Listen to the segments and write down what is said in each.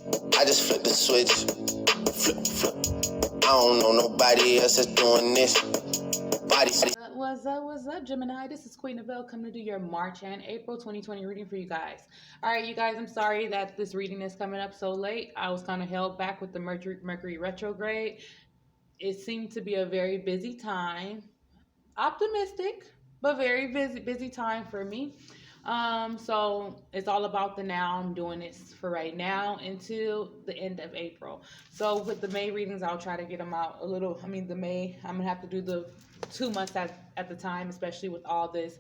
I just flip the switch. Flip, flip. I don't know nobody else that's doing this. What's up, Gemini? This is Queen Novelle coming to do your March and April 2020 reading for you guys. All right, you guys, I'm sorry that this reading is coming up so late. I was kind of held back with the Mercury retrograde. It seemed to be a very busy time. Optimistic, but very busy time for me. So it's all about the now. I'm doing this for right now until the end of April. So with the May readings, I'll try to get them out a little. I'm gonna have to do the 2 months at the time, especially with all this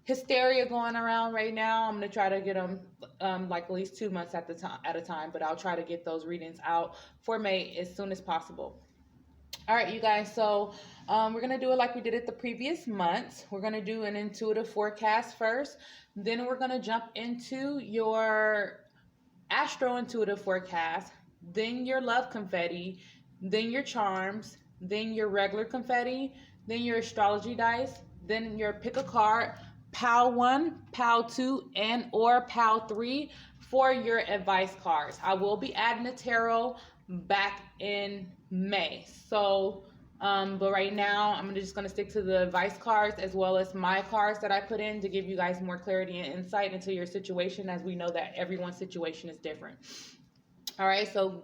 hysteria going around right now. I'm gonna try to get them like at least 2 months at a time, but I'll try to get those readings out for May as soon as possible. All right, you guys, so we're going to do it like we did it the previous months. We're going to do an intuitive forecast first. Then we're going to jump into your astro-intuitive forecast, then your love confetti, then your charms, then your regular confetti, then your astrology dice, then your pick a card, PAL 1, PAL 2, and or PAL 3 for your advice cards. I will be adding the tarot back in May. So, but right now I'm just going to stick to the advice cards as well as my cards that I put in to give you guys more clarity and insight into your situation, as we know that everyone's situation is different. All right, so,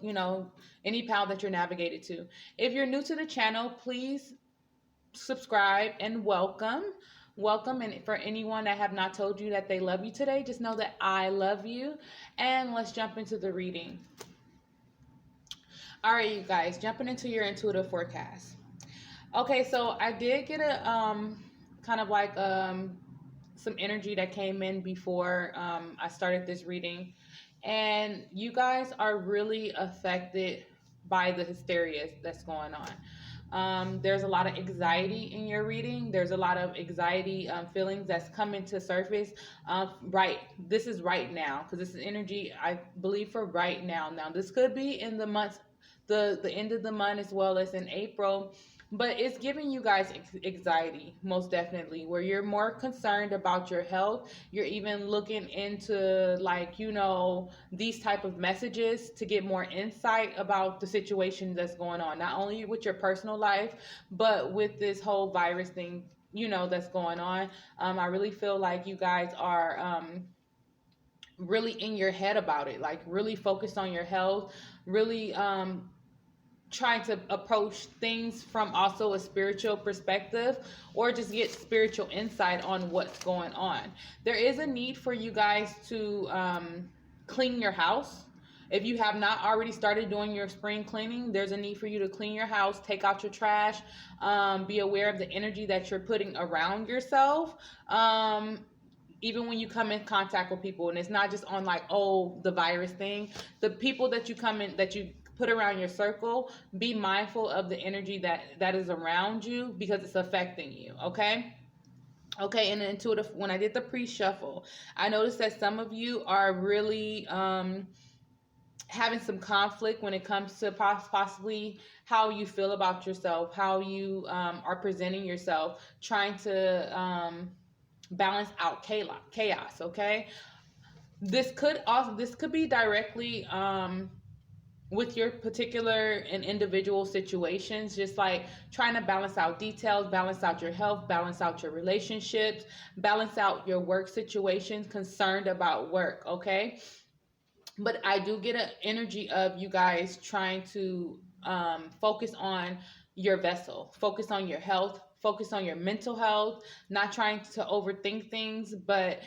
any PAL that you're navigated to. If you're new to the channel, please subscribe and welcome. And for anyone that have not told you that they love you today, just know that I love you. And let's jump into the reading. All right, you guys, jumping into your intuitive forecast. Okay, so I did get a kind of like some energy that came in before I started this reading, and you guys are really affected by the hysteria that's going on. There's a lot of anxiety in your reading. There's a lot of anxiety feelings that's coming to surface. This is right now, because this is energy, I believe, for right now. Now, this could be in the months, the end of the month as well as in April, but it's giving you guys anxiety, most definitely, where you're more concerned about your health. You're even looking into these type of messages to get more insight about the situation that's going on, not only with your personal life, but with this whole virus thing, that's going on. I really feel like you guys are really in your head about it, like really focused on your health, really trying to approach things from also a spiritual perspective, or just get spiritual insight on what's going on. There is a need for you guys to clean your house. If you have not already started doing your spring cleaning, there's a need for you to clean your house, take out your trash, be aware of the energy that you're putting around yourself. Even when you come in contact with people, and it's not just on the virus thing, the people that you that you put around your circle, be mindful of the energy that is around you, because it's affecting you. Okay, and intuitive, when I did the pre-shuffle, I noticed that some of you are really having some conflict when it comes to possibly how you feel about yourself, how you are presenting yourself, trying to balance out chaos. Okay, this could be directly with your particular and individual situations, just like trying to balance out details, balance out your health, balance out your relationships, balance out your work situations, concerned about work. Okay, but I do get an energy of you guys trying to focus on your vessel, focus on your health, focus on your mental health, not trying to overthink things, but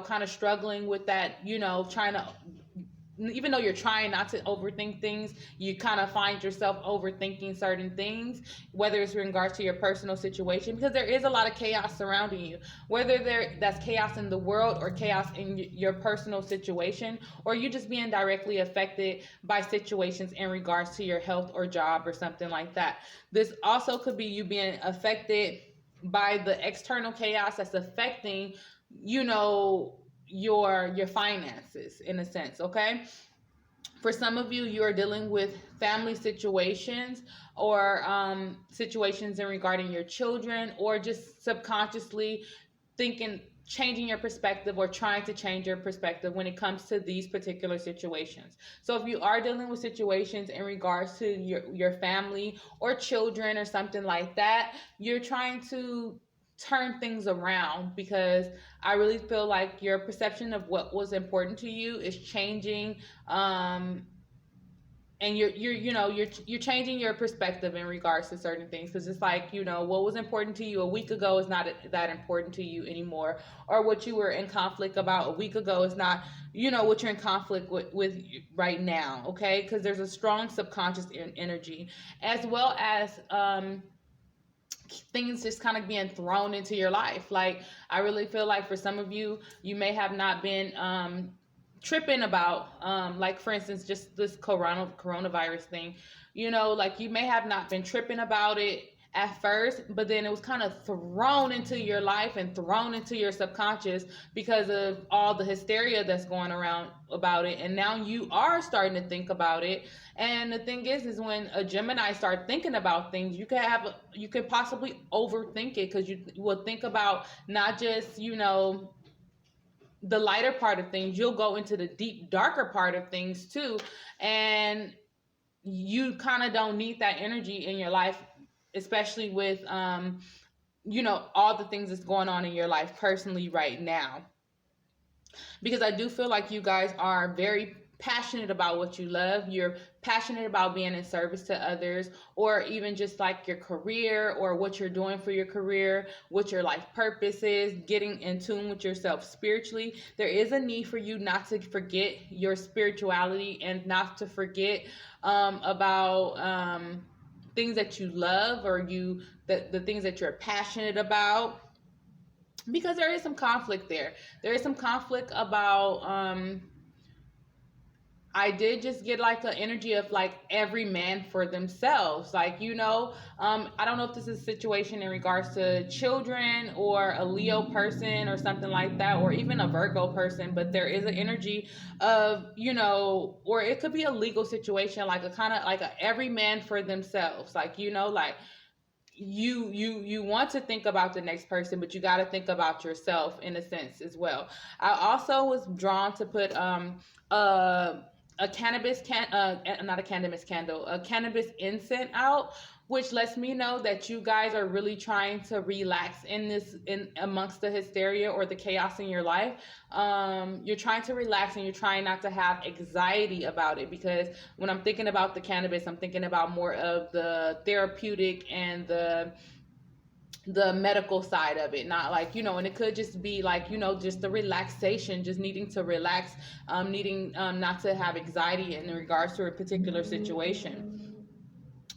kind of struggling with that, trying to, even though you're trying not to overthink things, you kind of find yourself overthinking certain things, whether it's in regards to your personal situation, because there is a lot of chaos surrounding you, whether that's chaos in the world or chaos in your personal situation, or you just being directly affected by situations in regards to your health or job or something like that. This also could be you being affected by the external chaos that's affecting, your finances, in a sense. Okay, for some of you, you are dealing with family situations, or situations in regarding your children, or just subconsciously changing your perspective or trying to change your perspective when it comes to these particular situations. So if you are dealing with situations in regards to your family or children or something like that, you're trying to turn things around, because I really feel like your perception of what was important to you is changing. And you're changing your perspective in regards to certain things, because it's like, what was important to you a week ago is not that important to you anymore, or what you were in conflict about a week ago is not what you're in conflict with right now. Okay, because there's a strong subconscious energy, as well as things just kind of being thrown into your life. Like, I really feel like for some of you, you may have not been tripping about, like, for instance, just this coronavirus thing. Like, you may have not been tripping about it at first, but then it was kind of thrown into your life and thrown into your subconscious because of all the hysteria that's going around about it, and now you are starting to think about it. And the thing is when a Gemini starts thinking about things, you can possibly overthink it, because you will think about not just the lighter part of things. You'll go into the deep darker part of things too, and you kind of don't need that energy in your life, especially with all the things that's going on in your life personally right now, because I do feel like you guys are very passionate about what you love. You're passionate about being in service to others, or even just like your career, or what you're doing for your career, what your life purpose is, getting in tune with yourself spiritually. There is a need for you not to forget your spirituality, and not to forget about things that you love, or the things that you're passionate about, because there is some conflict there. There is some conflict about I did just get like an energy of like every man for themselves. Like, I don't know if this is a situation in regards to children, or a Leo person or something like that, or even a Virgo person, but there is an energy of, or it could be a legal situation, like a kind of like a every man for themselves. Like, like, you want to think about the next person, but you got to think about yourself in a sense as well. I also was drawn to put a cannabis not a cannabis candle, a cannabis incense out, which lets me know that you guys are really trying to relax in amongst the hysteria or the chaos in your life. You're trying to relax, and you're trying not to have anxiety about it, because when I'm thinking about the cannabis, I'm thinking about more of the therapeutic and the medical side of it, not like, and it could just be like, just the relaxation, just needing to relax, needing not to have anxiety in regards to a particular situation.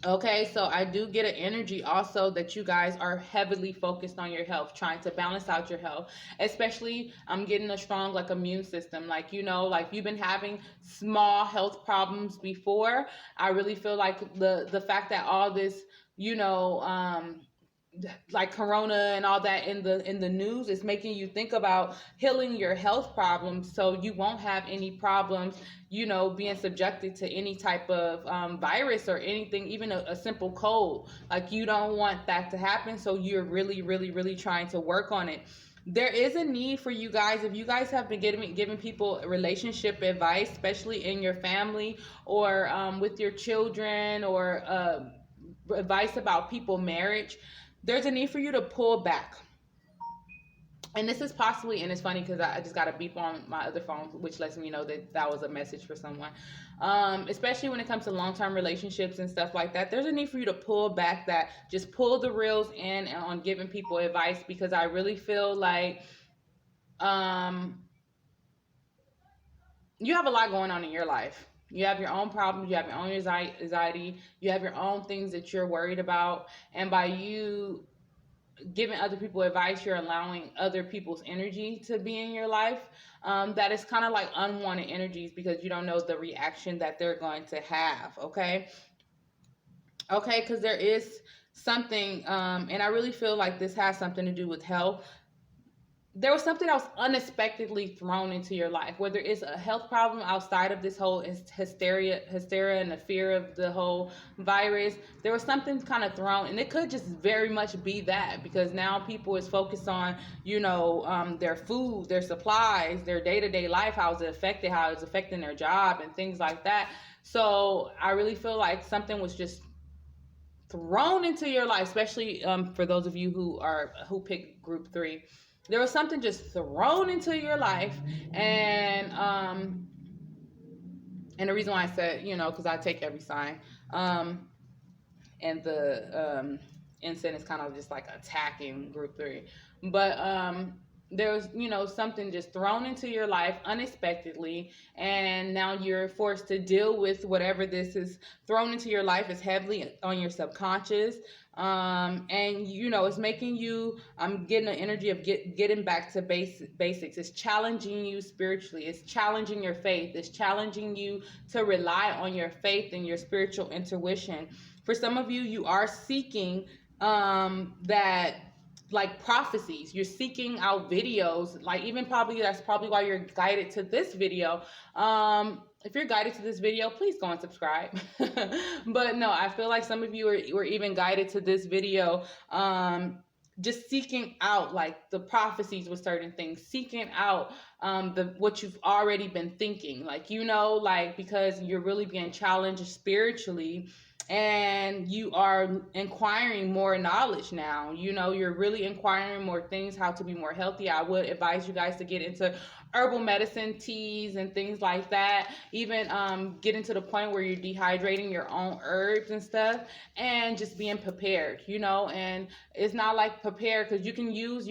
Okay, so I do get an energy also that you guys are heavily focused on your health, trying to balance out your health. Especially, I'm getting a strong like immune system. Like, like you've been having small health problems before. I really feel like the fact that all this, like corona and all that in the news is making you think about healing your health problems, so you won't have any problems being subjected to any type of virus or anything, even a simple cold. Like, you don't want that to happen, so you're really really really trying to work on it. There is a need for you guys, if you guys have been giving people relationship advice, especially in your family, or with your children, or advice about people marriage, there's a need for you to pull back. And this is possibly, and it's funny because I just got a beep on my other phone, which lets me know that was a message for someone. Especially when it comes to long-term relationships and stuff like that, there's a need for you to pull back, that just pull the reels in on giving people advice, because I really feel like you have a lot going on in your life. You have your own problems, you have your own anxiety, you have your own things that you're worried about. And by you giving other people advice, you're allowing other people's energy to be in your life. That is kind of like unwanted energies, because you don't know the reaction that they're going to have. Okay, because there is something, and I really feel like this has something to do with health. there was something that was unexpectedly thrown into your life, whether it's a health problem outside of this whole hysteria and the fear of the whole virus. There was something kind of thrown, and it could just very much be that, because now people is focused on, their food, their supplies, their day-to-day life, how it's affecting their job and things like that. So I really feel like something was just thrown into your life, especially for those of you who pick group 3. There was something just thrown into your life, and the reason why I said, because I take every sign, and the incense is kind of just like attacking group 3, but there was, something just thrown into your life unexpectedly, and now you're forced to deal with whatever this is thrown into your life is heavily on your subconscious. And it's making you, I'm getting the energy of getting back to basics. It's challenging you spiritually, it's challenging your faith, it's challenging you to rely on your faith and your spiritual intuition. For some of you, you are seeking that, like, prophecies. You're seeking out videos, like, even probably that's probably why you're guided to this video. If you're guided to this video, please go and subscribe. But no, I feel like some of you were even guided to this video, just seeking out, like, the prophecies with certain things, seeking out what you've already been thinking, like, because you're really being challenged spiritually, and you are inquiring more knowledge now. You're really inquiring more things, how to be more healthy. I would advise you guys to get into herbal medicine, teas, and things like that. Even getting to the point where you're dehydrating your own herbs and stuff, and just being prepared. And it's not like prepared, because you can use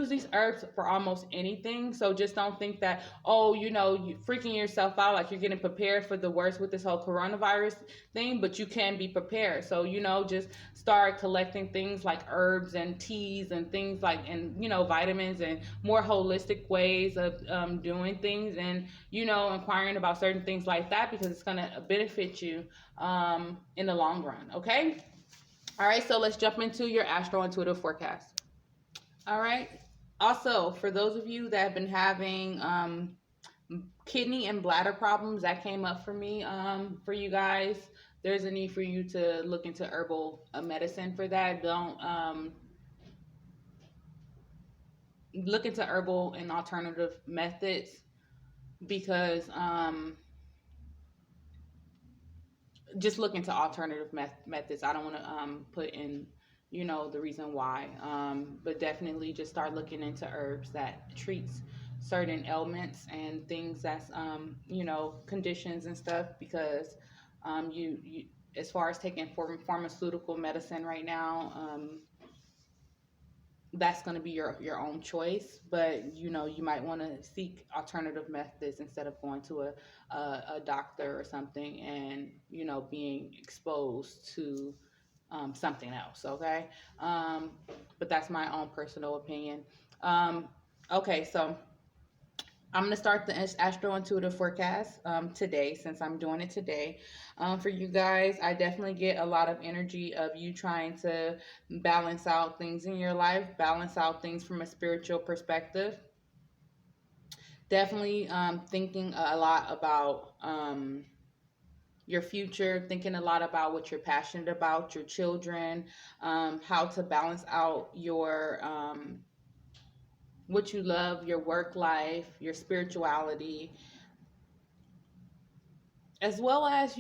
these herbs for almost anything. So just don't think that, you freaking yourself out, like you're getting prepared for the worst with this whole coronavirus thing, but you can be prepared. So, just start collecting things like herbs and teas and things like, and, vitamins and more holistic ways of doing things, and, inquiring about certain things like that, because it's going to benefit you in the long run. Okay. All right. So let's jump into your astro intuitive forecast. All right. Also, for those of you that have been having kidney and bladder problems, that came up for me, for you guys. There's a need for you to look into herbal medicine for that. Don't look into herbal and alternative methods, because just look into alternative methods. I don't want to put in the reason why, but definitely just start looking into herbs that treats certain ailments and things that's conditions and stuff, because you as far as taking pharmaceutical medicine right now, that's going to be your own choice, but you might want to seek alternative methods instead of going to a doctor or something, and being exposed to something else. Okay. But that's my own personal opinion. Okay, so I'm going to start the astro intuitive forecast today, since I'm doing it today. For you guys, I definitely get a lot of energy of you trying to balance out things in your life, balance out things from a spiritual perspective. Definitely thinking a lot about your future, thinking a lot about what you're passionate about, your children, how to balance out your what you love, your work life, your spirituality, as well as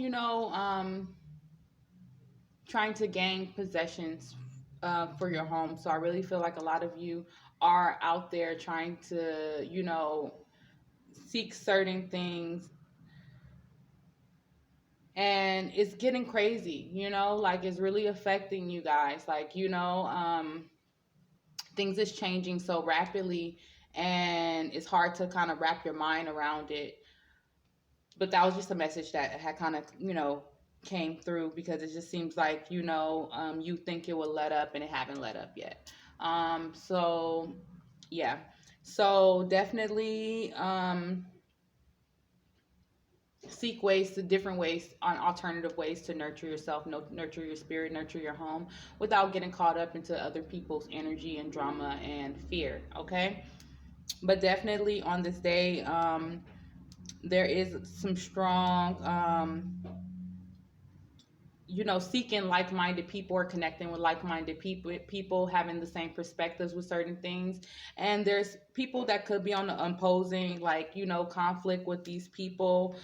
trying to gain possessions for your home. So I really feel like a lot of you are out there trying to seek certain things, and it's getting crazy, like it's really affecting you guys, like things is changing so rapidly, and it's hard to kind of wrap your mind around it. But that was just a message that had kind of came through, because it just seems like you think it will let up, and it haven't let up yet. So yeah, so definitely seek ways to different ways on alternative ways to nurture yourself, nurture your spirit, nurture your home without getting caught up into other people's energy and drama and fear. Okay. But definitely on this day, there is some strong, seeking like-minded people or connecting with like-minded people having the same perspectives with certain things. And there's people that could be on the opposing, like, conflict with these people.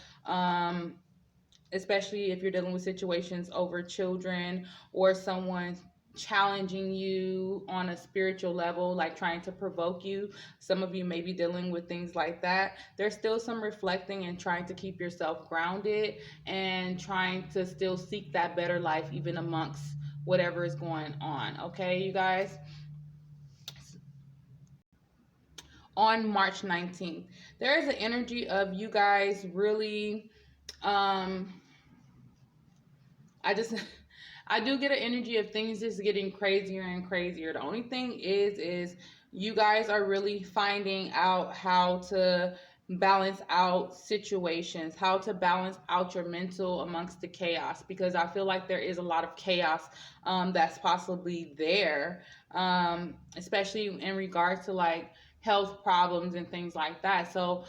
Especially if you're dealing with situations over children or someone challenging you on a spiritual level, like trying to provoke you. Some of you may be dealing with things like that. There's still some reflecting and trying to keep yourself grounded and trying to still seek that better life even amongst whatever is going on. Okay, you guys? On March 19th, there is an energy of you guys really, um I just I do get an energy of things just getting crazier and crazier. The only thing is you guys are really finding out how to balance out situations, how to balance out your mental amongst the chaos, because I feel like there is a lot of chaos that's possibly there, especially in regards to like health problems and things like that. So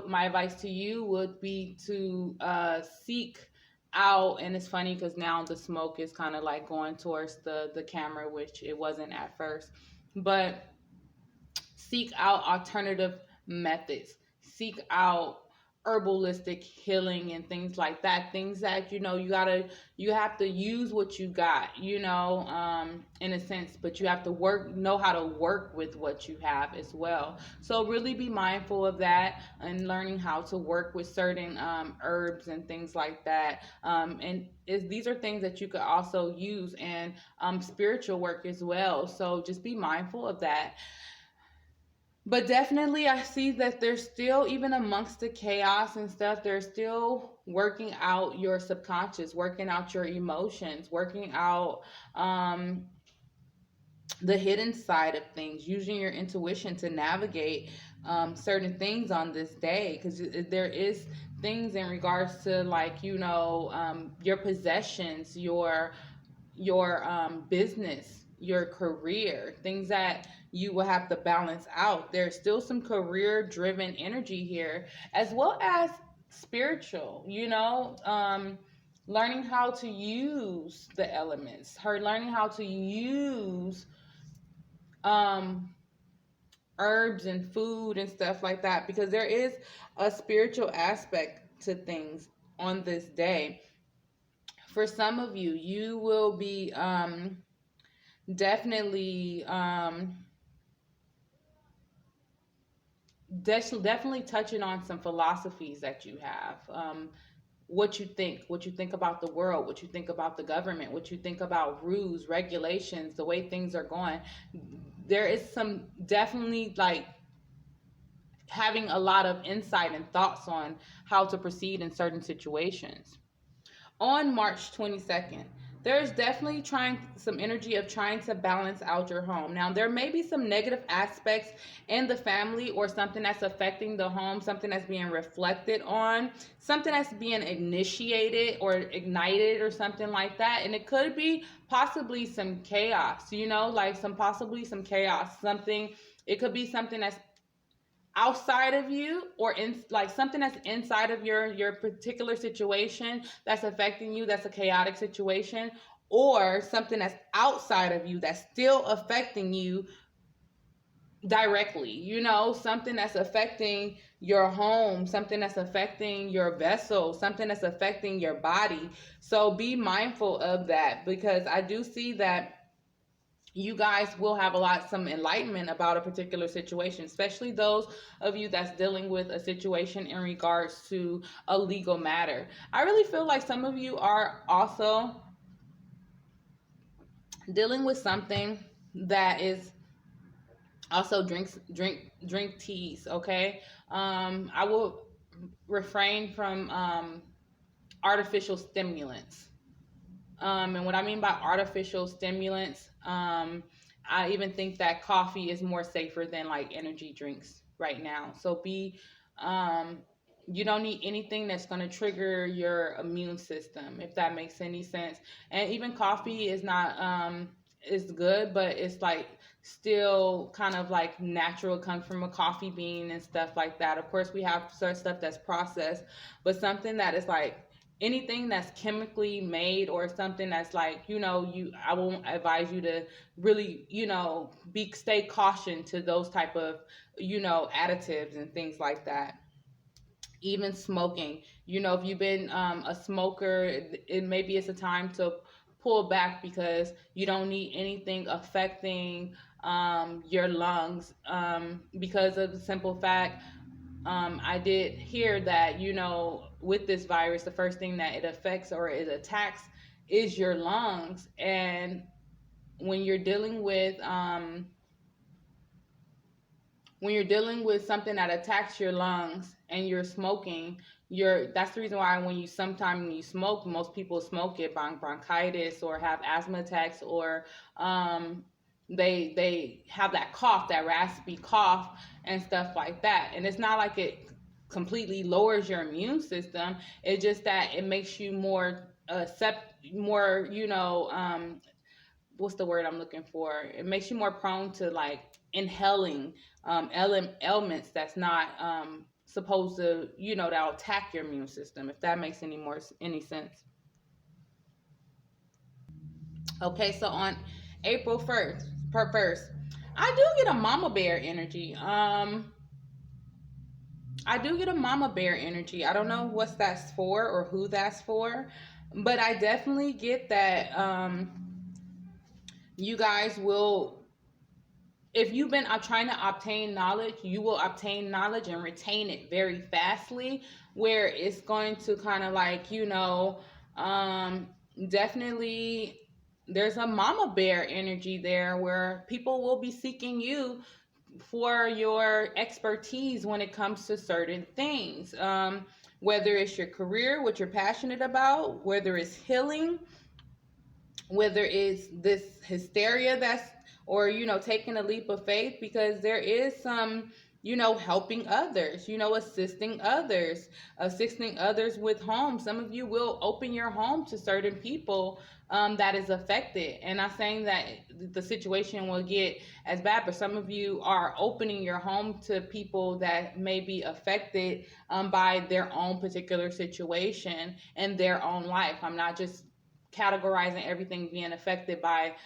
my advice to you would be to seek out. And it's funny because now the smoke is kind of like going towards the camera, which it wasn't at first. But seek out alternative methods, seek out herbalistic healing and things like that, things that you have to use what you got, in a sense, but you have to know how to work with what you have as well. So really be mindful of that and learning how to work with certain herbs and things like that. These are things that you could also use in spiritual work as well, so just be mindful of that. But definitely, I see that there's still, even amongst the chaos and stuff, they're still working out your subconscious, working out your emotions, working out the hidden side of things, using your intuition to navigate certain things on this day. Because there is things in regards to, like, your possessions, your business, your career, things that you will have to balance out. There's still some career driven energy here, as well as spiritual, learning how to use the elements, her learning how to use um herbs and food and stuff like that, because there is a spiritual aspect to things on this day. For some of you, you will be definitely definitely touching on some philosophies that you have, what you think about the world, what you think about the government, what you think about rules, regulations, the way things are going. There is some definitely like having a lot of insight and thoughts on how to proceed in certain situations. On March 22nd, there's definitely some energy of trying to balance out your home. Now, there may be some negative aspects in the family or something that's affecting the home, something that's being reflected on, something that's being initiated or ignited or something like that. And it could be possibly some chaos, like possibly some chaos, it could be something that's outside of you, or in like something that's inside of your particular situation that's affecting you, that's a chaotic situation, or something that's outside of you that's still affecting you directly, something that's affecting your home, something that's affecting your vessel, something that's affecting your body. So be mindful of that, because I do see that you guys will have some enlightenment about a particular situation, especially those of you that's dealing with a situation in regards to a legal matter. I really feel like some of you are also dealing with something that is also drink teas. Okay. I will refrain from artificial stimulants. And what I mean by artificial stimulants, I even think that coffee is more safer than like energy drinks right now. So be You don't need anything that's going to trigger your immune system, if that makes any sense. And even coffee is not is good, but it's like still kind of like natural, comes from a coffee bean and stuff like that. Of course, we have certain stuff that's processed, but something that is like anything that's chemically made or something that's like, I won't advise you to really, be stay caution to those type of, additives and things like that. Even smoking, if you've been a smoker, maybe it's a time to pull back, because you don't need anything affecting your lungs, because of the simple fact, I did hear that, with this virus, the first thing that it affects or it attacks is your lungs. And when you're dealing with something that attacks your lungs and you're smoking, that's the reason why when you smoke, most people smoke it bronchitis or have asthma attacks, or they have that cough, that raspy cough and stuff like that. And it's not like it completely lowers your immune system. It's just that it makes you more what's the word I'm looking for? It makes you more prone to like inhaling elements that's not supposed to, that'll attack your immune system, if that makes any sense. Okay, so on April 1st, I do get a mama bear energy. I do get a mama bear energy. I don't know what that's for or who that's for, but I definitely get that you guys will, if you've been trying to obtain knowledge, you will obtain knowledge and retain it very fastly, where it's going to kind of like, definitely there's a mama bear energy there, where people will be seeking you for your expertise when it comes to certain things. Whether it's your career, what you're passionate about, whether it's healing, whether it's this hysteria or taking a leap of faith, because there is some, helping others, assisting others with home. Some of you will open your home to certain people that is affected, and not saying that the situation will get as bad, but some of you are opening your home to people that may be affected by their own particular situation and their own life. I'm not just categorizing everything being affected by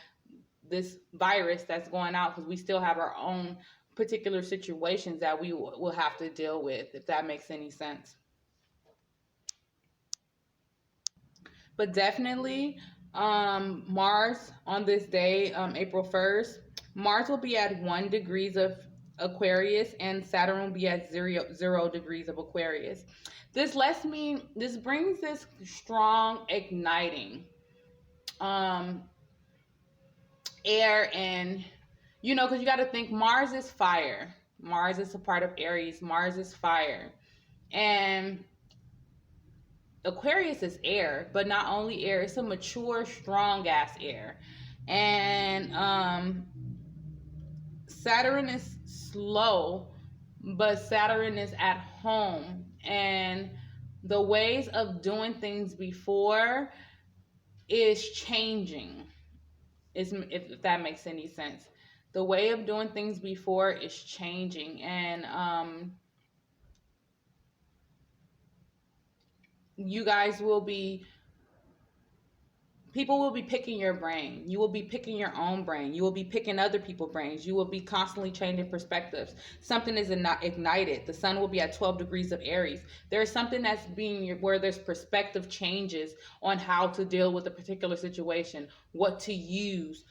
this virus that's going out, because we still have our own particular situations that we will have to deal with, if that makes any sense. But definitely Mars on this day, April 1st, Mars will be at 1 degrees of Aquarius, and Saturn will be at 0 degrees of Aquarius. This brings this strong igniting air, and because you got to think Mars is fire. Mars is a part of Aries. Mars is fire, and Aquarius is air, but not only air, it's a mature, strong ass air. And Saturn is slow, but Saturn is at home, and the ways of doing things before is changing, if that makes any sense. The way of doing things before is changing, and people will be picking your brain. You will be picking your own brain. You will be picking other people's brains. You will be constantly changing perspectives. Something is ignited. The sun will be at 12 degrees of Aries. There's something that's where there's perspective changes on how to deal with a particular situation, what to use,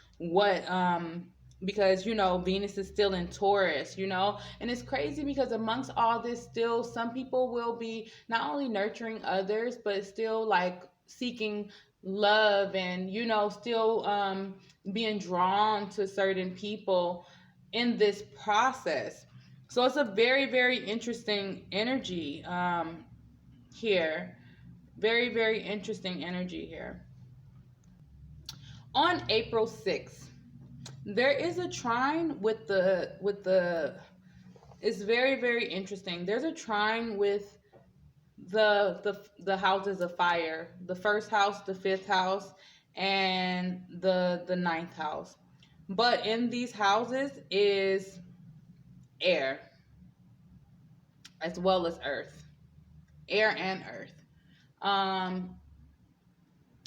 because Venus is still in Taurus, and it's crazy because amongst all this, still some people will be not only nurturing others, but still like seeking love, and still being drawn to certain people in this process. So it's a very, very interesting energy here. Very, very interesting energy here. On April 6th, there is a trine with the it's very, very interesting. There's a trine with the houses of fire. The first house, the fifth house, and the ninth house. But in these houses is air as well as earth. Air and earth. Um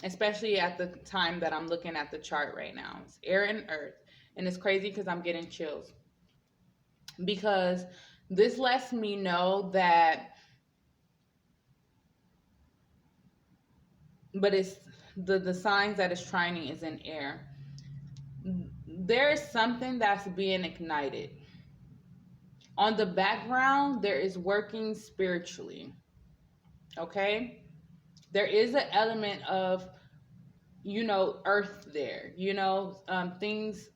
Especially at the time that I'm looking at the chart right now. It's air and earth. And it's crazy because I'm getting chills. Because this lets me know that, but it's the signs that it's trining is in air. There is something that's being ignited. On the background, there is working spiritually. Okay? There is an element of, earth there, things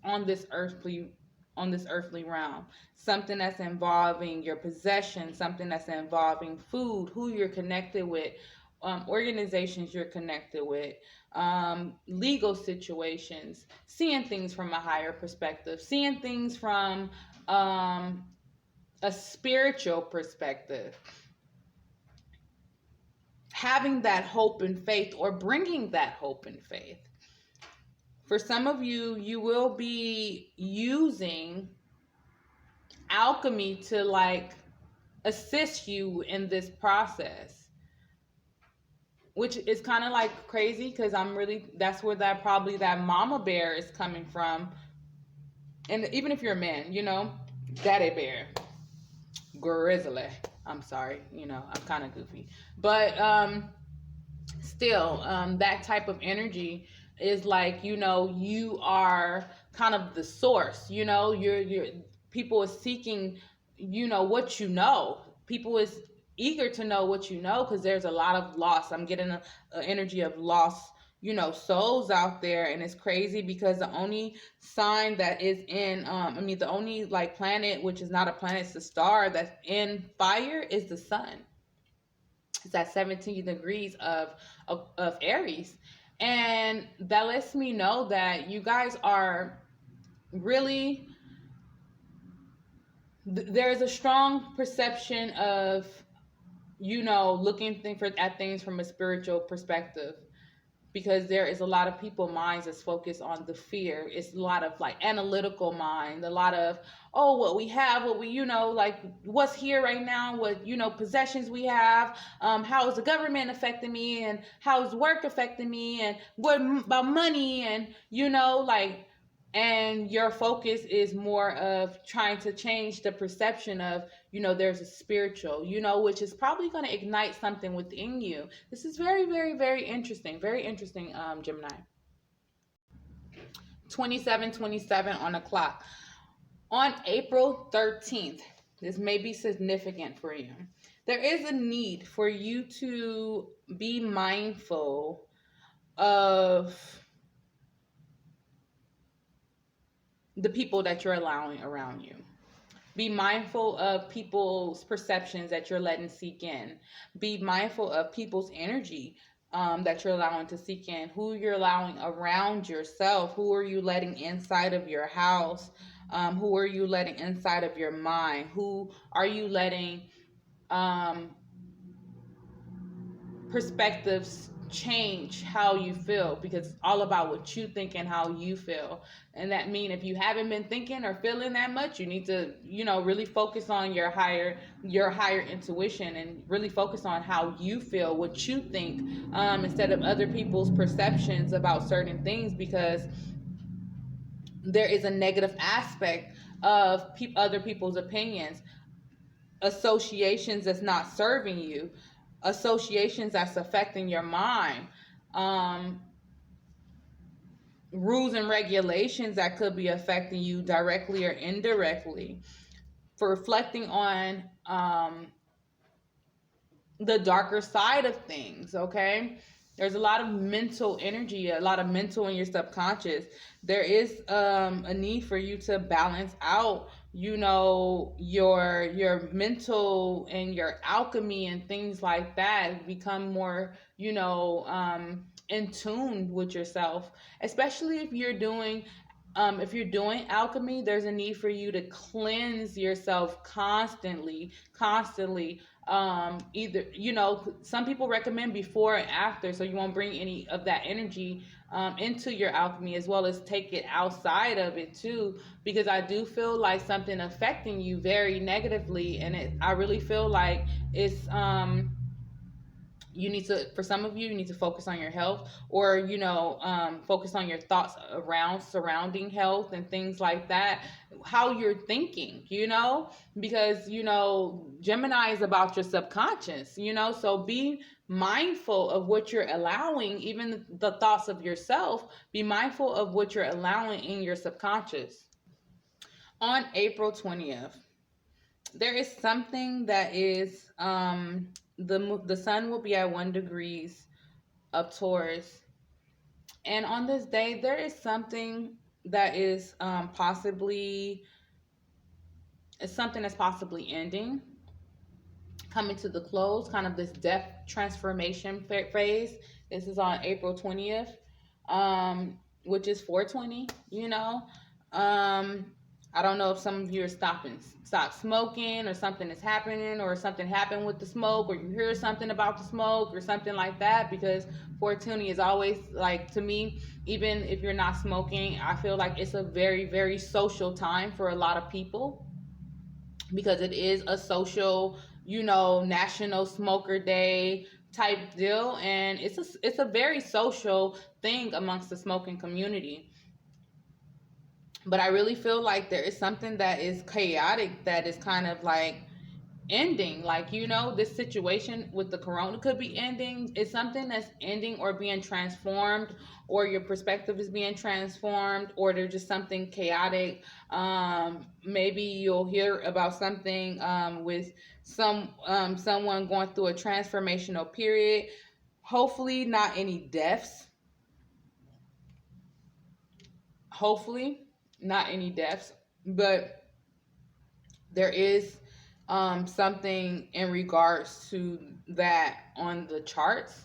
on this earthly realm, something that's involving your possessions, something that's involving food, who you're connected with, organizations you're connected with, legal situations, seeing things from a higher perspective, seeing things from a spiritual perspective, having that hope and faith, or bringing that hope and faith. For some of you, you will be using alchemy to assist you in this process, which is kind of crazy because that's where that mama bear is coming from. And even if you're a man, daddy bear, grizzly. I'm sorry, I'm kind of goofy, but still, that type of energy is you are kind of the source. You're people is seeking, what people is eager to know what because there's a lot of loss. I'm getting a energy of loss, souls out there. And it's crazy because the only sign that is in the only planet, which is not a planet, it's a star that's in fire, is the sun. It's at 17 degrees of Aries. And that lets me know that you guys are really, there's a strong perception of, looking at things from a spiritual perspective, because there is a lot of people minds that's focused on the fear. It's a lot of analytical mind, a lot of, what we have, what we, what's here right now, what, possessions we have, how is the government affecting me, and how is work affecting me, and what about money, and, and your focus is more of trying to change the perception of, there's a spiritual, which is probably going to ignite something within you. This is very, very, very interesting. Very interesting, Gemini. 2727 on the clock. On April 13th, this may be significant for you. There is a need for you to be mindful of the people that you're allowing around you. Be mindful of people's perceptions that you're letting seep in. Be mindful of people's energy that you're allowing to seep in. Who you're allowing around yourself. Who are you letting inside of your house? Who are you letting inside of your mind? Who are you letting perspectives change how you feel? Because it's all about what you think and how you feel. And that means if you haven't been thinking or feeling that much, you need to, really focus on your higher intuition, and really focus on how you feel, what you think, instead of other people's perceptions about certain things, because there is a negative aspect of other people's opinions, associations that's not serving you, associations that's affecting your mind, rules and regulations that could be affecting you directly or indirectly. For reflecting on the darker side of things, okay? There's a lot of mental energy, a lot of mental in your subconscious. There is a need for you to balance out, your mental and your alchemy and things like that. Become more, in tune with yourself, especially if you're doing alchemy. There's a need for you to cleanse yourself constantly, Either, some people recommend before and after, so you won't bring any of that energy into your alchemy, as well as take it outside of it too, because I do feel like something affecting you very negatively, and I really feel like it's you need to, for some of you, you need to focus on your health, or focus on your thoughts around surrounding health and things like that, how you're thinking, because Gemini is about your subconscious, so be mindful of what you're allowing, even the thoughts of yourself. Be mindful of what you're allowing in your subconscious. On April 20th, there is something that is the sun will be at 1 degrees of Taurus, and on this day there is something that is something that's possibly ending, coming to the close, kind of this death transformation phase. This is on April 20th, which is 420. I don't know if some of you are stop smoking, or something is happening, or something happened with the smoke, or you hear something about the smoke or something like that, because 420 is always, like, to me, even if you're not smoking, I feel like it's a very, very social time for a lot of people, because it is a social, National Smoker Day type deal, and it's a very social thing amongst the smoking community. But I really feel like there is something that is chaotic, that is kind of like ending. Like, this situation with the corona could be ending. It's something that's ending or being transformed, or your perspective is being transformed, or there's just something chaotic. Maybe you'll hear about something with someone going through a transformational period. Hopefully not any deaths. Hopefully not any deaths, but there is something in regards to that on the charts.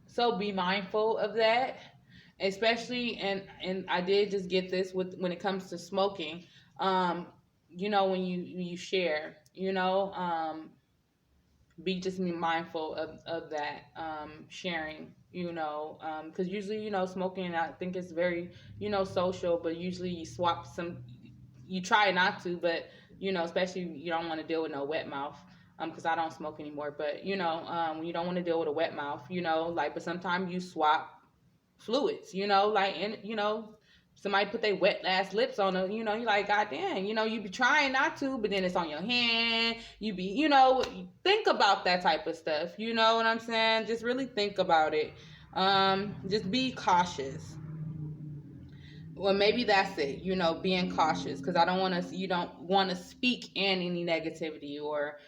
So be mindful of that, especially, and I did just get this when it comes to smoking. When you share, be just mindful of that sharing, because usually, smoking, I think it's very, social, but usually you try not to, but, especially you don't want to deal with no wet mouth, because I don't smoke anymore, but, when you don't want to deal with a wet mouth, like, but sometimes you swap fluids, like, and, somebody put their wet ass lips on them, you're like, God damn, you be trying not to, but then it's on your hand. You be, think about that type of stuff. You know what I'm saying? Just really think about it. Just be cautious. Well, maybe that's it, being cautious, because you don't want to speak in any negativity, or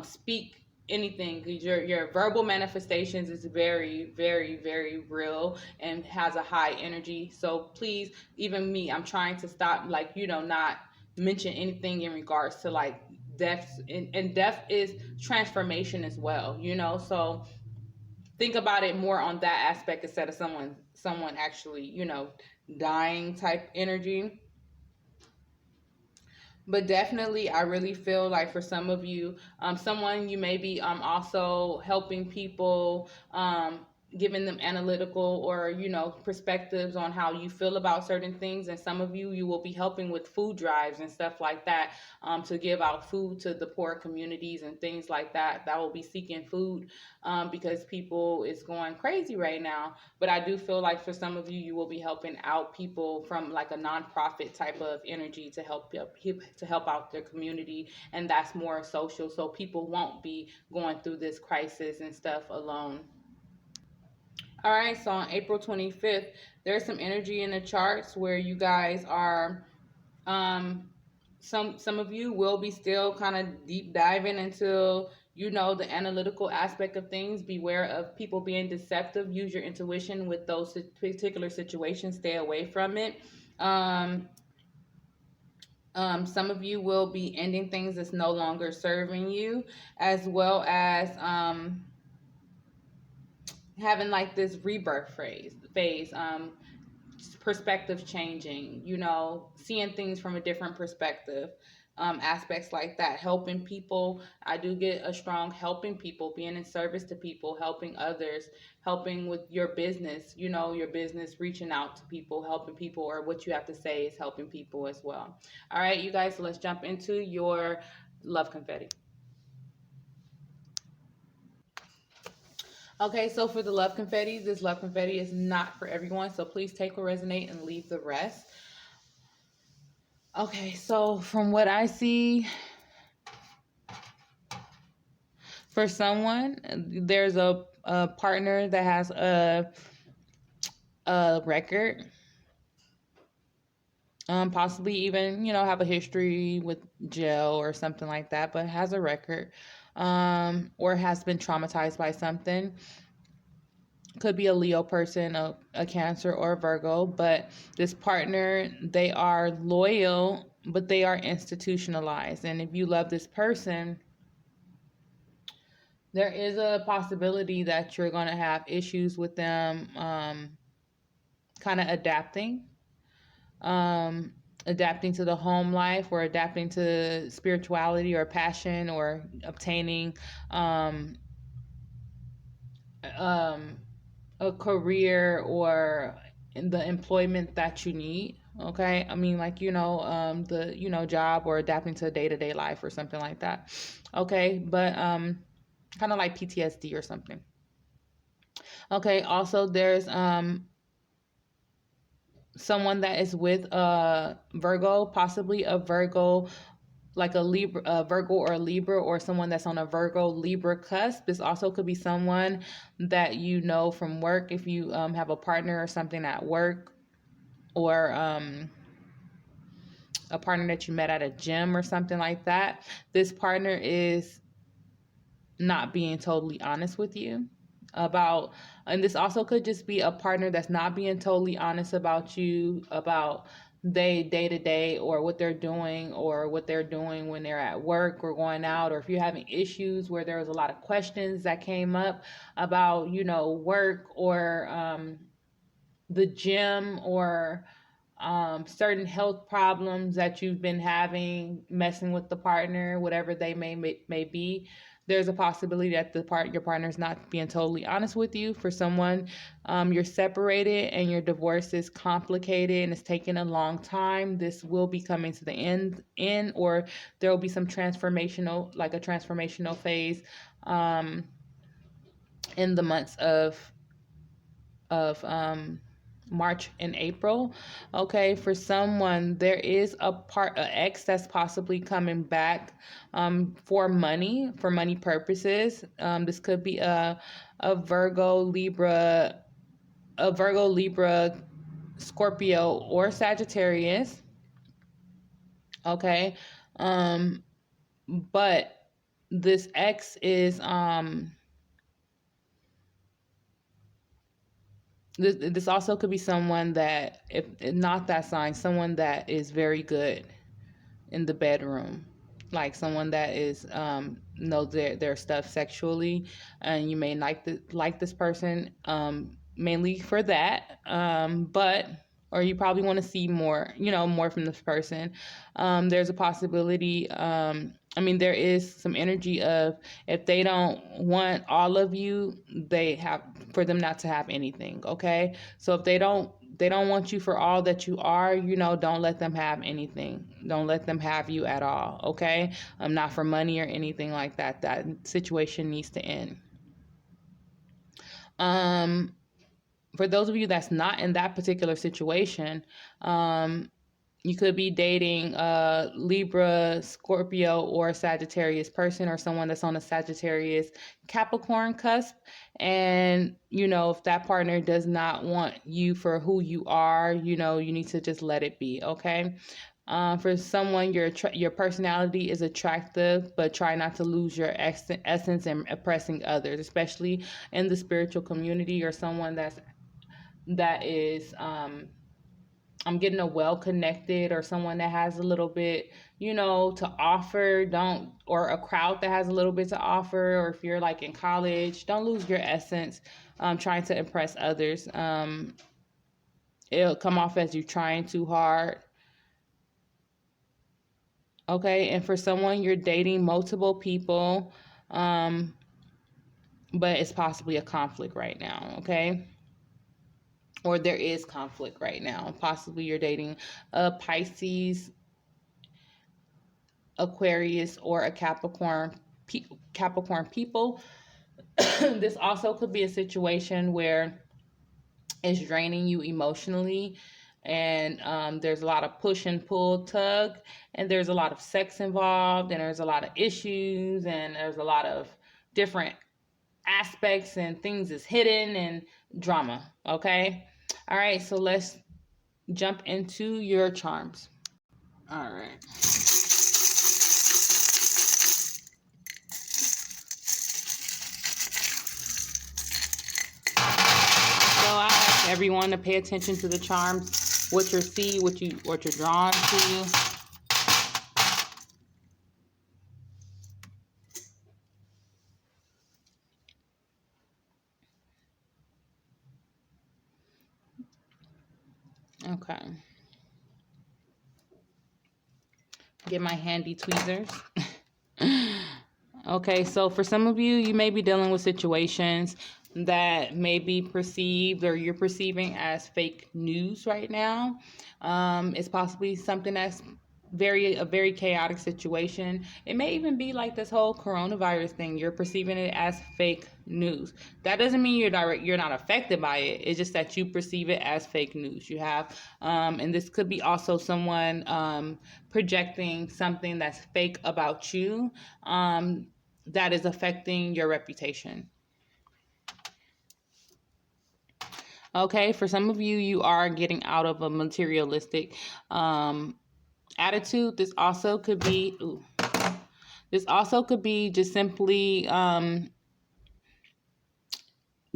speak anything, because your verbal manifestations is very, very, very real and has a high energy. So please, even me, I'm trying to stop, like, not mention anything in regards to, like, death, and death is transformation as well, so think about it more on that aspect, instead of someone actually, dying type energy. But definitely, I really feel like for some of you, someone, you may be also helping people, giving them analytical, or perspectives on how you feel about certain things. And some of you will be helping with food drives and stuff like that, to give out food to the poor communities and things like that. That will be seeking food, because people is going crazy right now. But I do feel like for some of you, you will be helping out people from, like, a nonprofit type of energy, to help out their community, and that's more social, so people won't be going through this crisis and stuff alone. All right, so on April 25th, there's some energy in the charts where you guys are, some of you will be still kind of deep diving into, the analytical aspect of things. Beware of people being deceptive. Use your intuition with those particular situations. Stay away from it. Some of you will be ending things that's no longer serving you, as well as having, like, this rebirth phase, perspective changing, seeing things from a different perspective. aspects like that, helping people. I do get a strong helping people, being in service to people, helping others, helping with your business, your business, reaching out to people, helping people, or what you have to say is helping people as well. All right, you guys, so let's jump into your love confetti. Okay, so for the love confetti, this love confetti is not for everyone, so please take what resonate and leave the rest. Okay, so from what I see, for someone, there's a partner that has a record, possibly even, have a history with jail or something like that, but has a record, or has been traumatized by something. Could be a Leo person, a Cancer, or a Virgo, but this partner, they are loyal, but they are institutionalized. And if you love this person, there is a possibility that you're going to have issues with them, kind of um, adapting to the home life, or adapting to spirituality or passion, or obtaining um, um, a career or in the employment that you need. Okay, I mean, like, the job, or adapting to day-to-day life or something like that. Okay, but kind of like PTSD or something. Okay, also there's someone that is with a Virgo, possibly a Virgo, like a Libra, a Virgo or a Libra, or someone that's on a Virgo Libra cusp. This also could be someone that you know from work, if you have a partner or something at work, or a partner that you met at a gym or something like that. This partner is not being totally honest with you about, and this also could just be a partner that's not being totally honest about you, about they day to day, or what they're doing, or what they're doing when they're at work or going out, or if you're having issues where there was a lot of questions that came up about work, or the gym, or certain health problems that you've been having, messing with the partner, whatever they may be. There's a possibility that your partner's not being totally honest with you. For someone, you're separated and your divorce is complicated and it's taking a long time. This will be coming to the end, or there will be some transformational phase in the months of March and April. Okay, for someone, there is an ex that's possibly coming back for money purposes. This could be a Virgo, Libra, Scorpio, or Sagittarius. Okay, but this ex is this also could be someone that, if not that sign, someone that is very good in the bedroom, like someone that is knows their stuff sexually, and you may like this person mainly for that, but or you probably want to see more from this person. There's a possibility, I mean, there is some energy of, if they don't want all of you, they have for them not to have anything. Okay, so if they don't want you for all that you are, don't let them have anything. Don't let them have you at all. Okay, not for money or anything like that. That situation needs to end. For those of you that's not in that particular situation, you could be dating a Libra, Scorpio, or Sagittarius person, or someone that's on a Sagittarius Capricorn cusp. And, if that partner does not want you for who you are, you need to just let it be, okay? For someone, your personality is attractive, but try not to lose your essence in oppressing others, especially in the spiritual community, or someone that is I'm getting a well-connected, or someone that has a little bit, to offer. Don't, or a crowd that has a little bit to offer, or if you're like in college, don't lose your essence trying to impress others. It'll come off as you trying too hard. Okay, and for someone, you're dating multiple people, but it's possibly a conflict right now, okay? Or there is conflict right now. Possibly you're dating a Pisces, Aquarius, or a Capricorn people. This also could be a situation where it's draining you emotionally, and there's a lot of push and pull, tug, and there's a lot of sex involved, and there's a lot of issues, and there's a lot of different aspects, and things is hidden, and drama. Okay, all right, so let's jump into your charms. All right. So I ask everyone to pay attention to the charms, what you see, what you're drawn to. Okay. Get my handy tweezers. Okay, so for some of you, you may be dealing with situations that may be perceived or you're perceiving as fake news right now. It's possibly something that's a very chaotic situation. It may even be like this whole coronavirus thing. You're perceiving it as fake news. That doesn't mean you're not affected by it. It's just that you perceive it as fake news. You have, and this could be also someone projecting something that's fake about you. That is affecting your reputation. Okay, for some of you, you are getting out of a materialistic attitude. This also could be just simply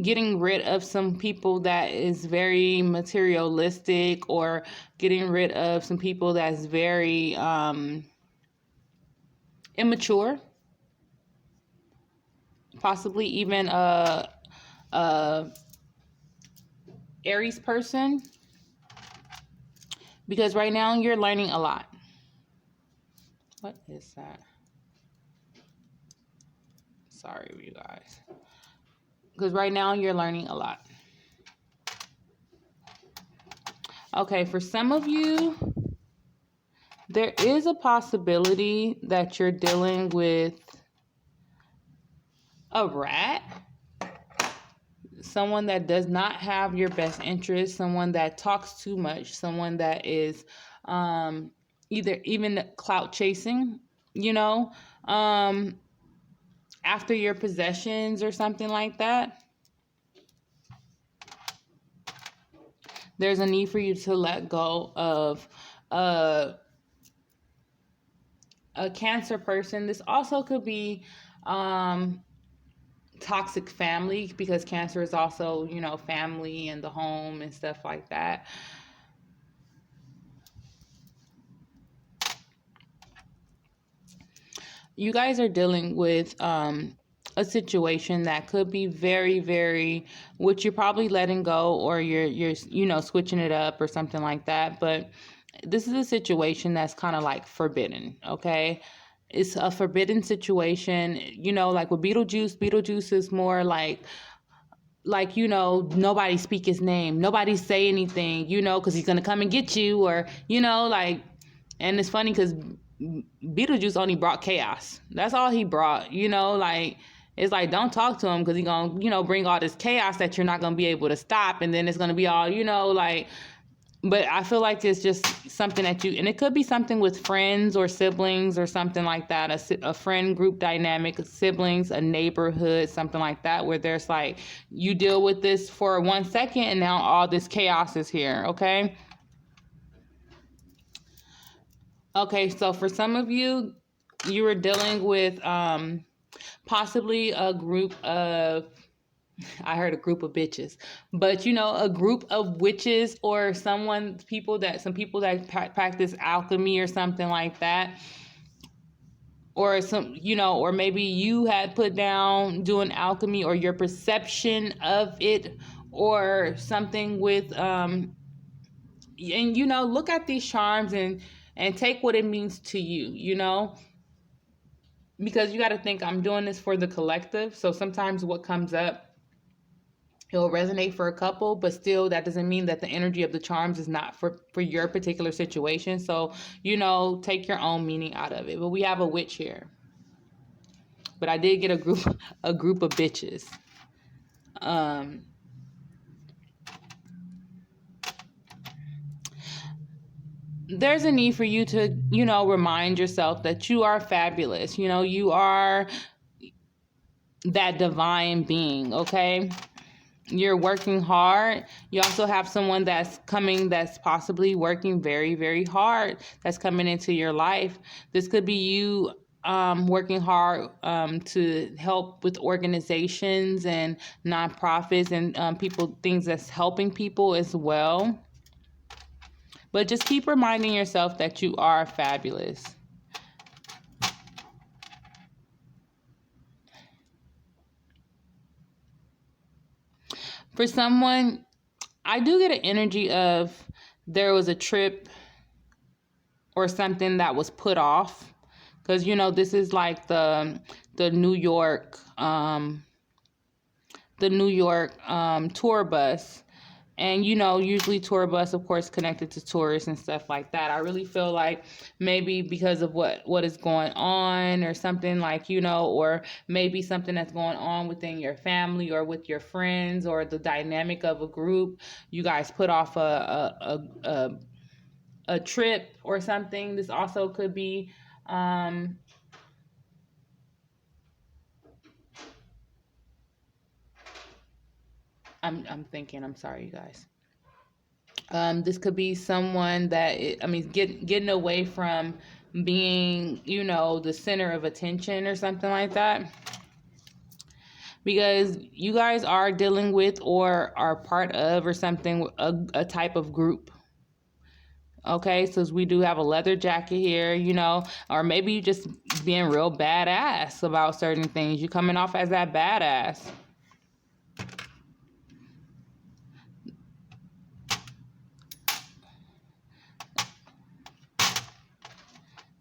getting rid of some people that is very materialistic, or getting rid of some people that's very immature. Possibly even a Aries person, because right now you're learning a lot. What is that? Sorry, you guys. Because right now you're learning a lot. Okay, for some of you, there is a possibility that you're dealing with a rat. Someone that does not have your best interest, someone that talks too much, someone that is either even clout chasing, after your possessions or something like that. There's a need for you to let go of a Cancer person. This also could be toxic family, because Cancer is also, family and the home and stuff like that. You guys are dealing with a situation that could be very, very, which you're probably letting go, or you're switching it up or something like that. But this is a situation that's kind of like forbidden. Okay, it's a forbidden situation. Like with Beetlejuice is more like nobody speak his name, nobody say anything, because he's gonna come and get you, or and it's funny because Beetlejuice only brought chaos. That's all he brought. It's like, don't talk to him, because he's gonna bring all this chaos that you're not gonna be able to stop, and then it's gonna be all but I feel like it's just something that and it could be something with friends or siblings or something like that, a friend group dynamic, siblings, a neighborhood, something like that, where there's like, you deal with this for 1 second and now all this chaos is here, okay? Okay, so for some of you, you were dealing with possibly a group of, I heard a group of bitches, but a group of witches, or some people that practice alchemy or something like that, or or maybe you had put down doing alchemy, or your perception of it, or something with and look at these charms and and take what it means to you, you know? Because you got to think, I'm doing this for the collective. So sometimes what comes up, it'll resonate for a couple, but still that doesn't mean that the energy of the charms is not for your particular situation. So, you know, take your own meaning out of it. But we have a witch here. But I did get a group of bitches. There's a need for you to, you know, remind yourself that you are fabulous. You know, you are that divine being, okay? You're working hard. You also have someone that's coming that's possibly working very, very hard that's coming into your life. This could be you working hard to help with organizations and nonprofits and things that's helping people as well. But just keep reminding yourself that you are fabulous. For someone, I do get an energy of there was a trip or something that was put off. Because, you know, this is like the New York tour bus. And, you know, usually tour bus, of course, connected to tourists and stuff like that. I really feel like maybe because of what is going on or something, like, you know, or maybe something that's going on within your family or with your friends or the dynamic of a group, you guys put off a trip or something. This also could be I'm thinking, I'm sorry, you guys. This could be someone that, getting away from being, you know, the center of attention or something like that. Because you guys are dealing with or are part of or something, a type of group. Okay, so we do have a leather jacket here, you know, or maybe you just being real badass about certain things. You're coming off as that badass.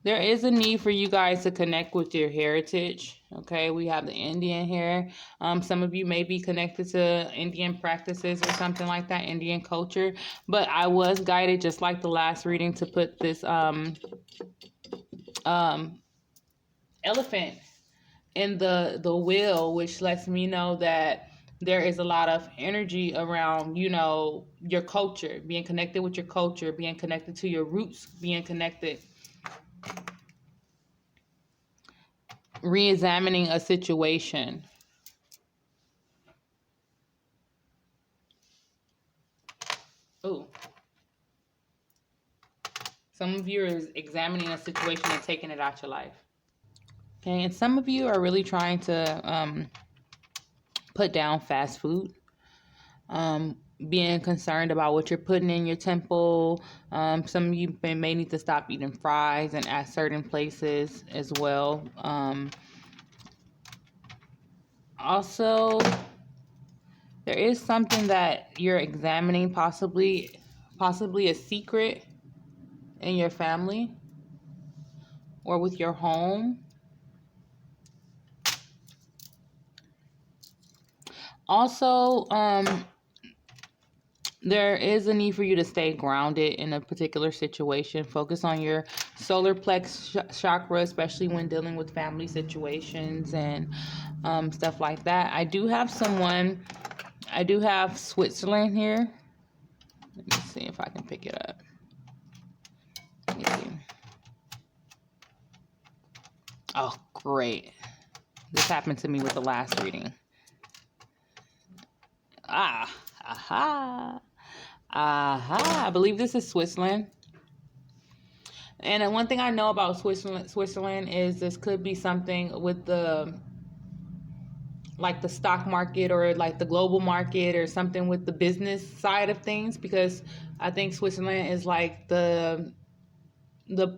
There is a need for you guys to connect with your heritage. Okay, we have the Indian here. Some of you may be connected to Indian practices or something like that, Indian culture. But I was guided, just like the last reading, to put this elephant in the wheel, which lets me know that there is a lot of energy around, you know, your culture, being connected with your culture, being connected to your roots, being connected, re-examining a situation. Oh, some of you are examining a situation and taking it out your life. Okay, and some of you are really trying to put down fast food. Being concerned about what you're putting in your temple. Some of you may need to stop eating fries and at certain places as well. Also, there is something that you're examining, possibly a secret in your family or with your home. Also, there is a need for you to stay grounded in a particular situation. Focus on your solar plex chakra, especially when dealing with family situations and stuff like that. I do have Switzerland here. Let me see if I can pick it up. Let me see. Oh, great. This happened to me with the last reading. Aha. I believe this is Switzerland. And one thing I know about Switzerland is this could be something with the stock market or like the global market or something with the business side of things, because I think Switzerland is like the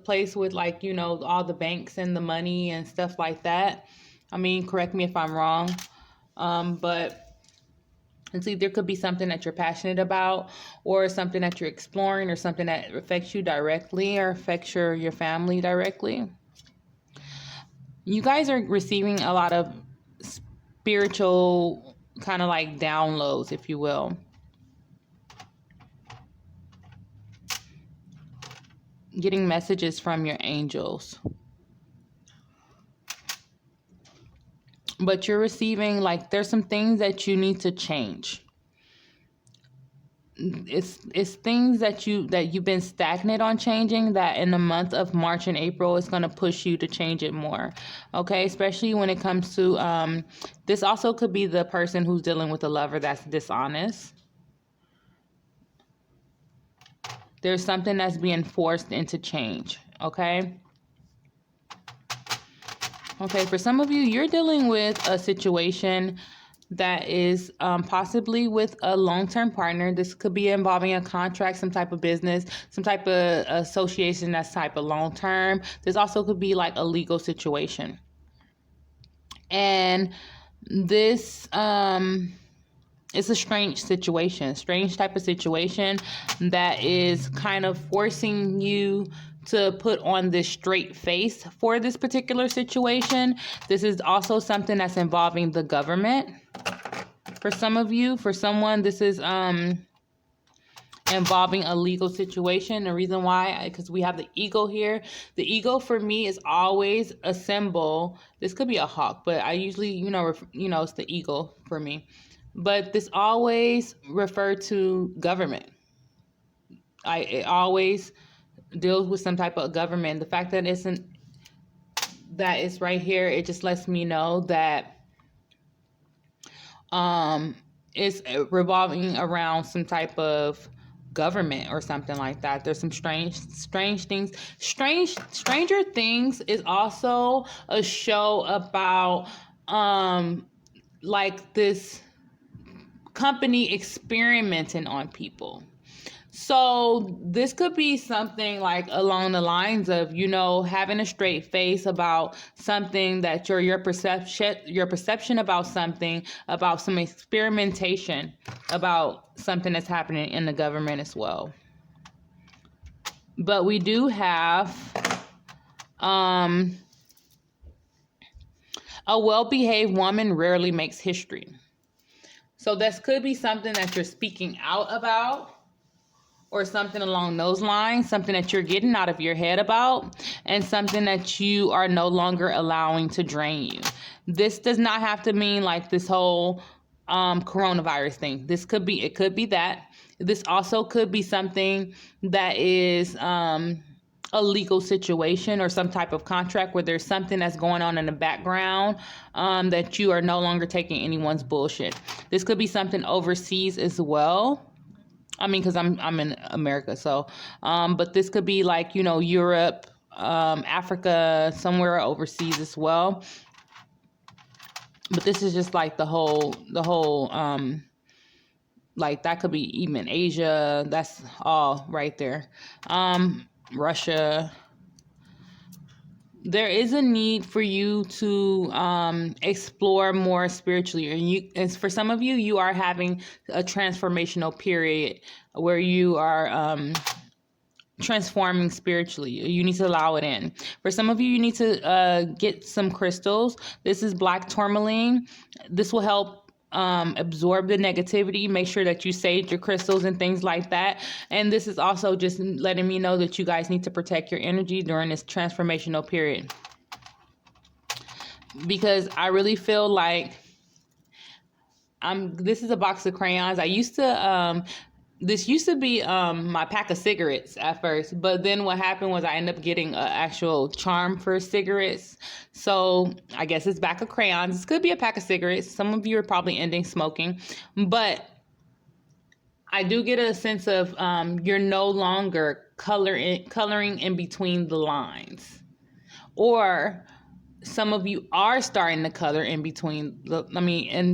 place with, like, you know, all the banks and the money and stuff like that. I mean, correct me if I'm wrong. But It's either could be something that you're passionate about, or something that you're exploring, or something that affects you directly or affects your family directly. You guys are receiving a lot of spiritual kind of like downloads, if you will. Getting messages from your angels. But you're receiving, like, there's some things that you need to change. It's things that you've been stagnant on changing, that in the month of March and April is going to push you to change it more. Okay, especially when it comes to this also could be the person who's dealing with a lover that's dishonest. There's something that's being forced into change. Okay, for some of you, you're dealing with a situation that is possibly with a long-term partner. This could be involving a contract, some type of business, some type of association that's type of long-term. This also could be like a legal situation. And this it's a strange type of situation that is kind of forcing you to put on this straight face for this particular situation. This is also something that's involving the government. For some of you, for someone, this is involving a legal situation. The reason why, because we have the eagle here. The eagle for me is always a symbol. This could be a hawk, but I usually, it's the eagle for me. But this always referred to government. It always deals with some type of government. The fact that it's right here, it just lets me know that it's revolving around some type of government or something like that. There's some strange things. Stranger Things is also a show about like this company experimenting on people. So this could be something like along the lines of, having a straight face about something that your perception about something, about some experimentation about something that's happening in the government as well. But we do have a well-behaved woman rarely makes history. So this could be something that you're speaking out about, or something along those lines, something that you're getting out of your head about, and something that you are no longer allowing to drain you. This does not have to mean like this whole coronavirus thing. It could be that. This also could be something that is a legal situation or some type of contract where there's something that's going on in the background that you are no longer taking anyone's bullshit. This could be something overseas as well. I mean, because I'm in America, so but this could be like, Europe, Africa, somewhere overseas as well. But this is just like the whole like that could be even Asia. That's all right there. Russia. There is a need for you to explore more spiritually, and for some of you, you are having a transformational period where you are transforming spiritually. You need to allow it in. For some of you, you need to get some crystals. This is black tourmaline. This will help absorb the negativity. Make sure that you sage your crystals and things like that. And this is also just letting me know that you guys need to protect your energy during this transformational period, because I really feel like this is a box of crayons. This used to be my pack of cigarettes at first, but then what happened was I ended up getting an actual charm for cigarettes. So I guess it's a pack of crayons. This could be a pack of cigarettes. Some of you are probably ending smoking, but I do get a sense of you're no longer coloring in between the lines, or some of you are starting to color in between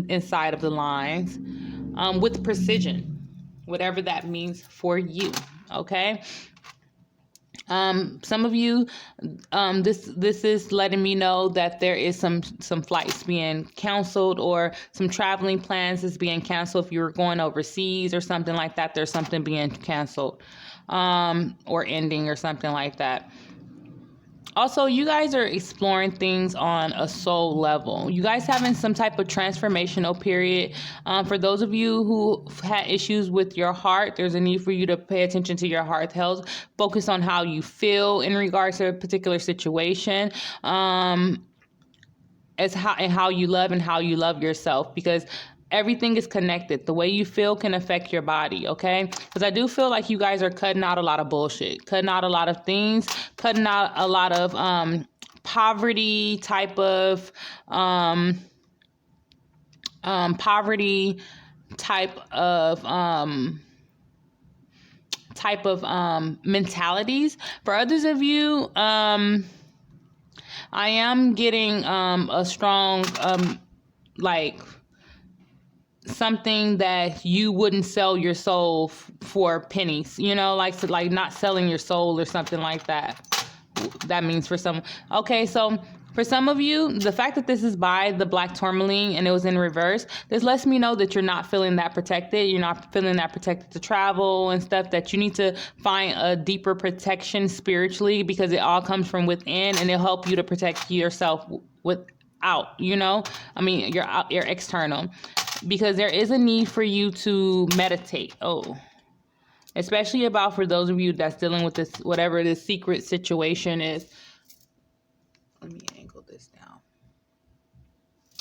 inside of the lines with precision. Whatever that means for you, okay? Some of you, this is letting me know that there is some flights being canceled, or some traveling plans is being canceled. If you were going overseas or something like that, there's something being canceled, or ending or something like that. Also, you guys are exploring things on a soul level. You guys having some type of transformational period. For those of you who had issues with your heart, there's a need for you to pay attention to your heart health. Focus on how you feel in regards to a particular situation. As how you love and how you love yourself, because everything is connected. The way you feel can affect your body, okay? Because I do feel like you guys are cutting out a lot of bullshit, cutting out a lot of things, cutting out a lot of poverty type of poverty type of mentalities. For others of you, I am getting a strong like something that you wouldn't sell your soul for pennies, you know, like not selling your soul or something like that. That means for some. Okay, so for some of you, the fact that this is by the black tourmaline and it was in reverse, this lets me know that you're not feeling that protected. You're not feeling that protected to travel and stuff, that you need to find a deeper protection spiritually, because it all comes from within, and it'll help you to protect yourself without, you know, I mean, your external, because there is a need for you to meditate. Especially about for those of you that's dealing with this, whatever this secret situation is. Let me angle this down.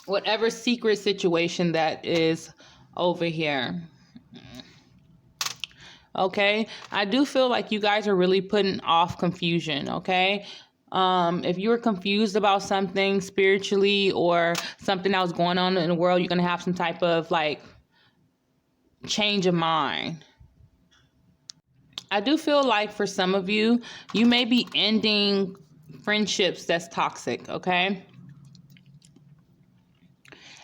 Whatever secret situation that is over here. Okay, I do feel like you guys are really putting off confusion, okay? If you were confused about something spiritually or something that was going on in the world, you're going to have some type of like change of mind. I do feel like for some of you, you may be ending friendships that's toxic, okay?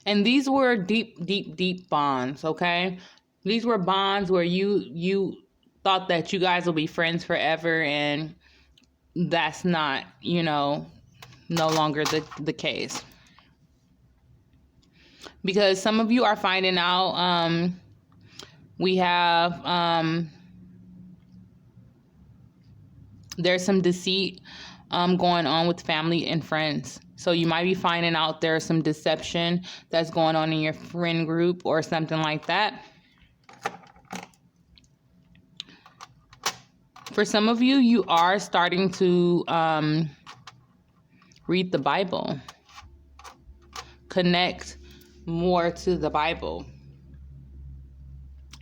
And these were deep bonds, okay? These were bonds where you thought that you guys will be friends forever, and that's not, you know, no longer the case. Because some of you are finding out, we have, there's some deceit going on with family and friends. So you might be finding out there's some deception that's going on in your friend group or something like that. For some of you, you are starting to read the Bible. Connect more to the Bible.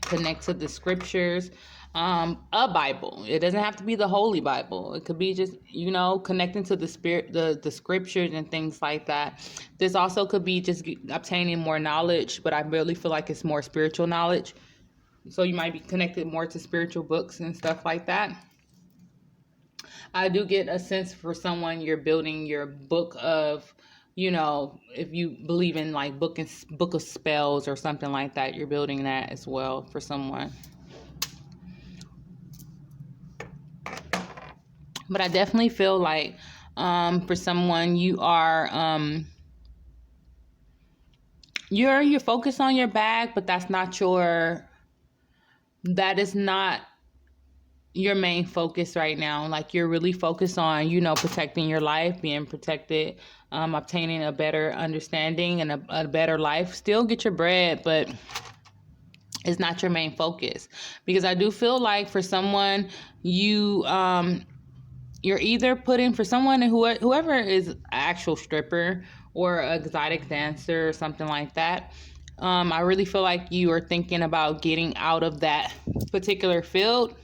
Connect to the scriptures. A Bible. It doesn't have to be the Holy Bible. It could be just, you know, connecting to the spirit, the scriptures and things like that. This also could be just obtaining more knowledge, but I really feel like it's more spiritual knowledge. So you might be connected more to spiritual books and stuff like that. I do get a sense for someone, you're building your book of, you know, if you believe in like book of spells or something like that, you're building that as well for someone. But I definitely feel like for someone, you are you're focused on your bag, but that is not your main focus right now. Like, you're really focused on, you know, protecting your life, being protected, obtaining a better understanding and a better life. Still get your bread, but it's not your main focus. Because I do feel like for someone, you're either putting, for someone whoever is an actual stripper or exotic dancer or something like that, I really feel like you are thinking about getting out of that particular field.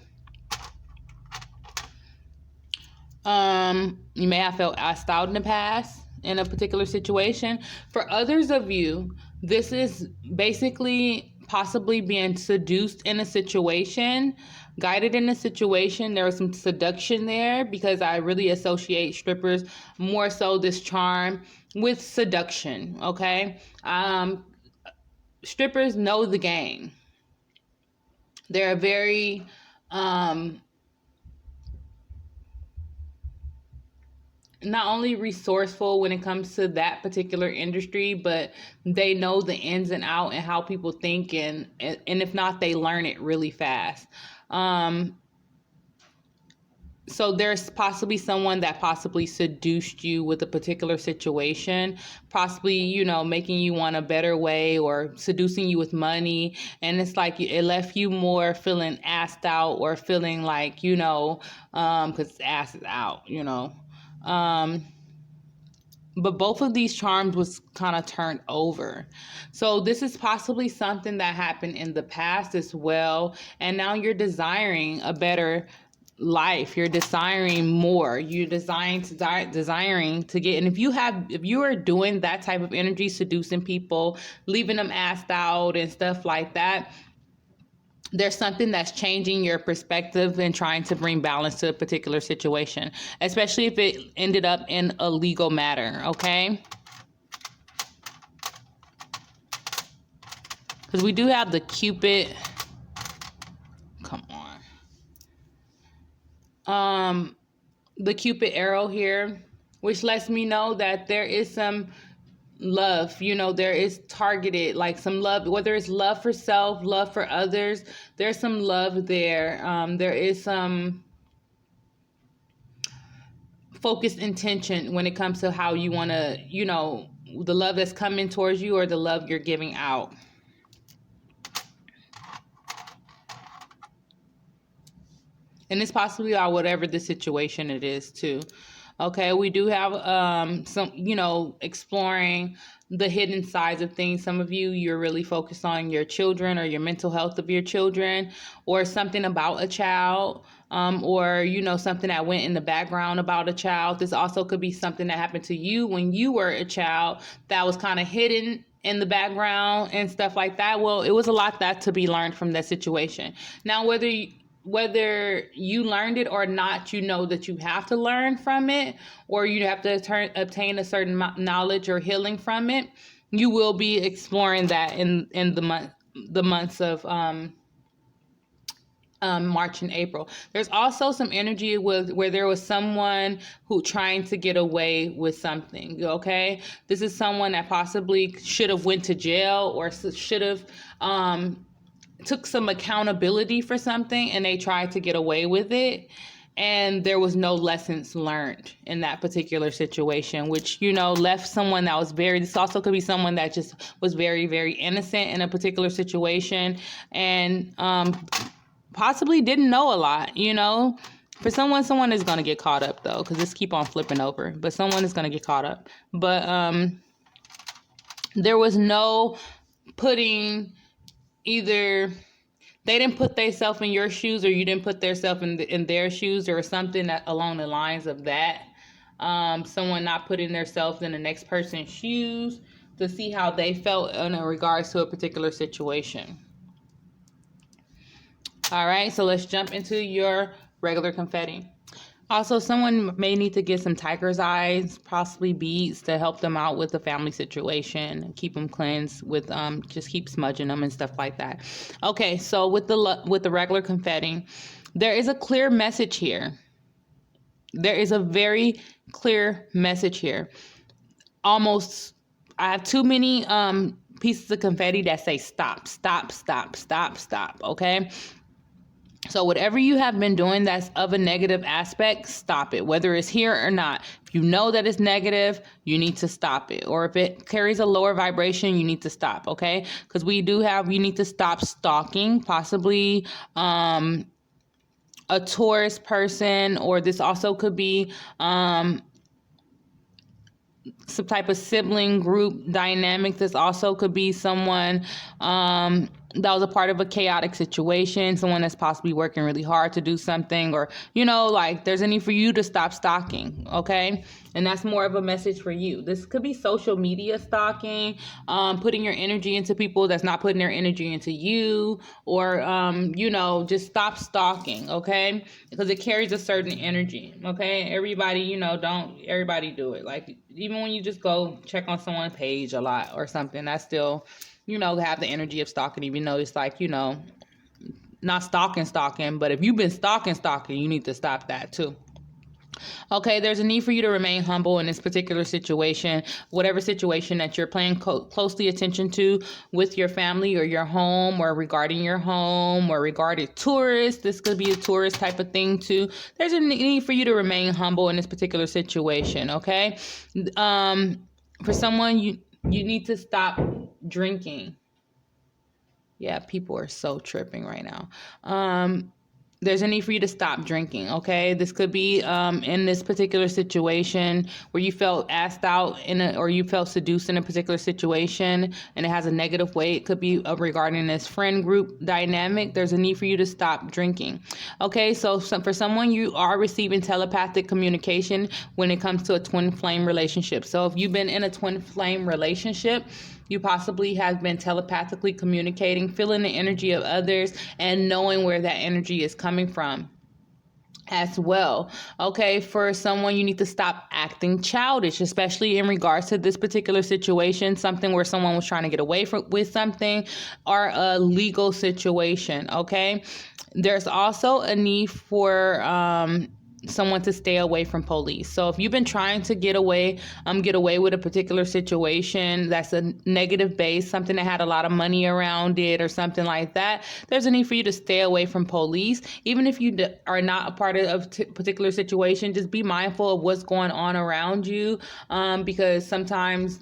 You may have felt asked out in the past in a particular situation. For others of you, this is basically possibly being seduced in a situation, guided in a situation. There was some seduction there, because I really associate strippers more so, this charm, with seduction, okay? Strippers know the game. They're very not only resourceful when it comes to that particular industry, but they know the ins and out and how people think, and if not, they learn it really fast. So there's possibly someone that possibly seduced you with a particular situation, possibly, making you want a better way or seducing you with money. And it's like it left you more feeling assed out, or feeling like, because ass is out, but both of these charms was kind of turned over. So this is possibly something that happened in the past as well. And now you're desiring a better life. You're desiring more. You're desiring to get. And if you are doing that type of energy, seducing people, leaving them assed out and stuff like that, there's something that's changing your perspective and trying to bring balance to a particular situation, especially if it ended up in a legal matter, okay? Because we do have the Cupid. Come on. The Cupid arrow here, which lets me know that there is some love, there is targeted, like some love, whether it's love for self, love for others, there's some love there. There is some focused intention when it comes to how you want to, the love that's coming towards you or the love you're giving out. And it's possibly about whatever the situation it is too. Okay, we do have some, exploring the hidden sides of things. Some of you're really focused on your children or your mental health of your children, or something about a child, or, something that went in the background about a child. This also could be something that happened to you when you were a child that was kind of hidden in the background and stuff like that. Well, it was a lot that to be learned from that situation. Now, whether you learned it or not, that you have to learn from it, or you have to obtain a certain knowledge or healing from it. You will be exploring that in the months of March and April. There's also some energy where there was someone who trying to get away with something. Okay, this is someone that possibly should have went to jail, or should have took some accountability for something, and they tried to get away with it, and there was no lessons learned in that particular situation, which left someone that was this also could be someone that just was very, very innocent in a particular situation, and possibly didn't know a lot. For someone is going to get caught up, though, because this keep on flipping over, but someone is going to get caught up. But there was no putting, either they didn't put themselves in your shoes, or you didn't put yourself in their shoes, or something that along the lines of that. Someone not putting themselves in the next person's shoes to see how they felt in regards to a particular situation. All right, so let's jump into your regular confetti. Also, someone may need to get some tiger's eyes, possibly beads, to help them out with the family situation, keep them cleansed with just keep smudging them and stuff like that. Okay, so with the regular confetti, there is a clear message here. There is a very clear message here. Almost, I have too many pieces of confetti that say stop, stop, stop, stop, stop. Okay. So whatever you have been doing that's of a negative aspect, stop it, whether it's here or not. If you know that it's negative, you need to stop it. Or if it carries a lower vibration, you need to stop, okay? Because you need to stop stalking, possibly a Taurus person, or this also could be some type of sibling group dynamic. This also could be someone that was a part of a chaotic situation, someone that's possibly working really hard to do something, or, there's a need for you to stop stalking, okay? And that's more of a message for you. This could be social media stalking, putting your energy into people that's not putting their energy into you, or, just stop stalking, okay? Because it carries a certain energy, okay? Everybody, don't everybody do it. Like, even when you just go check on someone's page a lot or something, that's still, have the energy of stalking, even though it's like, not stalking, but if you've been stalking, you need to stop that too. Okay, there's a need for you to remain humble in this particular situation, whatever situation that you're paying closely attention to with your family or your home or regarding your home or regarding tourists. This could be a tourist type of thing too. There's a need for you to remain humble in this particular situation, okay? For someone, you need to stop drinking. Yeah, people are so tripping right now. There's a need for you to stop drinking, okay? This could be in this particular situation where you felt asked out or you felt seduced in a particular situation and it has a negative way. It could be regarding this friend group dynamic. There's a need for you to stop drinking, okay? So for someone, you are receiving telepathic communication when it comes to a twin flame relationship. So if you've been in a twin flame relationship, you possibly have been telepathically communicating, feeling the energy of others, and knowing where that energy is coming from as well. Okay, for someone, you need to stop acting childish, especially in regards to this particular situation, something where someone was trying to get away with something, or a legal situation, okay? There's also a need for someone to stay away from police. So if you've been trying to get away with a particular situation that's a negative base, something that had a lot of money around it or something like that, there's a need for you to stay away from police. Even if you are not a part of a particular situation, just be mindful of what's going on around you, because sometimes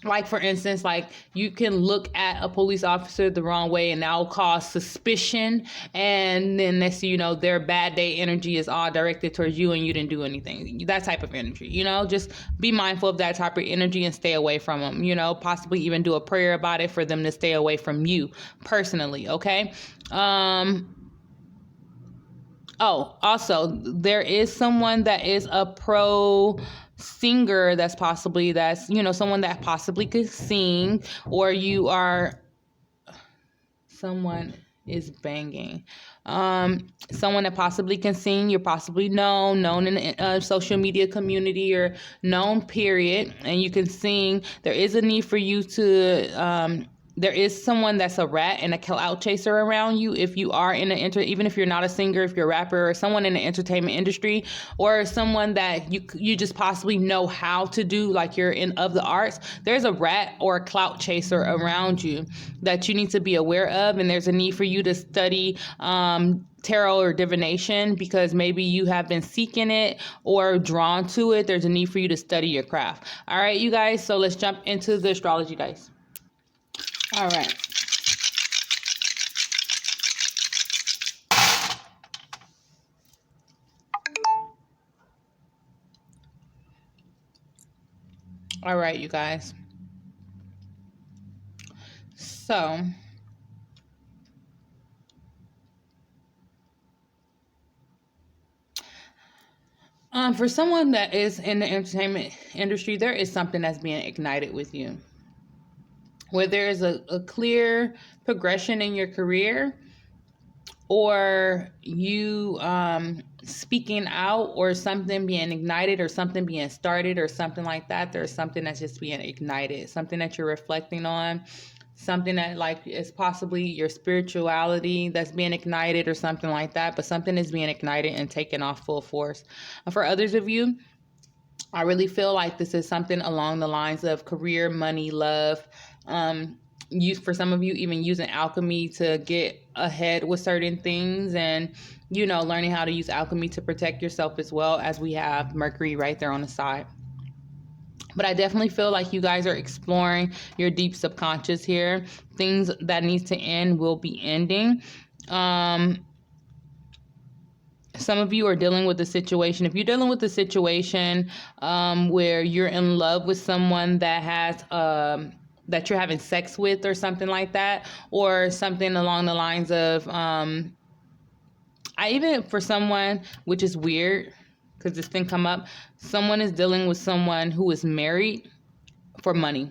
like, for instance, like, you can look at a police officer the wrong way and that will cause suspicion. And then next thing you know, their bad day energy is all directed towards you and you didn't do anything. That type of energy, just be mindful of that type of energy and stay away from them, possibly even do a prayer about it for them to stay away from you personally. Okay. Also, there is someone that is a pro singer that's someone that possibly could sing, or someone is banging. Someone that possibly can sing. You're possibly known in the social media community, or known period, and you can sing. There is a need for you to there is someone that's a rat and a clout chaser around you. If you are in even if you're not a singer, if you're a rapper, or someone in the entertainment industry, or someone that you just possibly know how to do, like you're of the arts, there's a rat or a clout chaser around you that you need to be aware of. And there's a need for you to study tarot or divination, because maybe you have been seeking it or drawn to it. There's a need for you to study your craft. All right, you guys. So let's jump into the astrology dice. All right. All right, you guys. So, for someone that is in the entertainment industry, there is something that's being ignited with you, where there is a clear progression in your career, or you speaking out, or something being ignited, or something being started, or something like that. There's something that's just being ignited, something that you're reflecting on, something that is possibly your spirituality that's being ignited, or something like that. But something is being ignited and taken off full force. For others of you, I really feel like this is something along the lines of career, money, love. For some of you, even using alchemy to get ahead with certain things, and learning how to use alchemy to protect yourself, as well as we have Mercury right there on the side. But I definitely feel like you guys are exploring your deep subconscious here. Things that need to end will be ending. Some of you are dealing with a situation. If you're dealing with a situation where you're in love with someone that has that you're having sex with, or something like that, or something along the lines of for someone, which is weird because this thing come up, someone is dealing with someone who is married for money.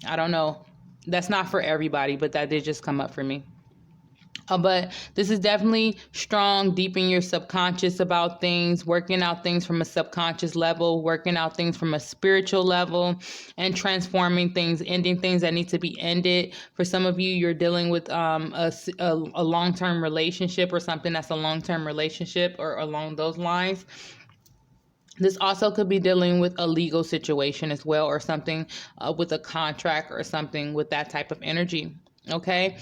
I don't know, that's not for everybody, but that did just come up for me. But this is definitely strong, deep in your subconscious about things, working out things from a subconscious level, working out things from a spiritual level, and transforming things, ending things that need to be ended. For some of you, you're dealing with a long-term relationship or something that's a long-term relationship or along those lines. This also could be dealing with a legal situation as well, or something with a contract or something with that type of energy. Okay.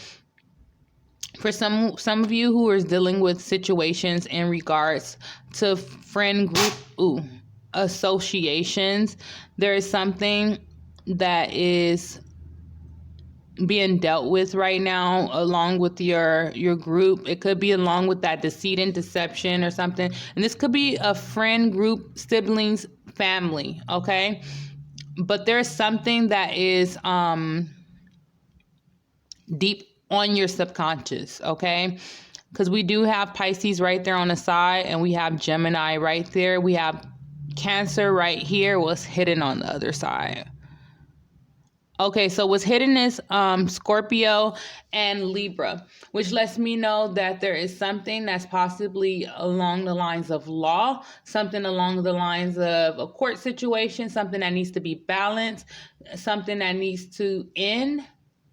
For some of you who are dealing with situations in regards to friend group associations, there is something that is being dealt with right now along with your group. It could be along with that deceit and deception or something, and this could be a friend group, siblings, family. Okay, but there's something that is deep on your subconscious. Okay, because we do have Pisces right there on the side, and we have Gemini right there. We have Cancer right here. What's hidden on the other side? Okay, so what's hidden is Scorpio and Libra, which lets me know that there is something that's possibly along the lines of law, something along the lines of a court situation, something that needs to be balanced, something that needs to end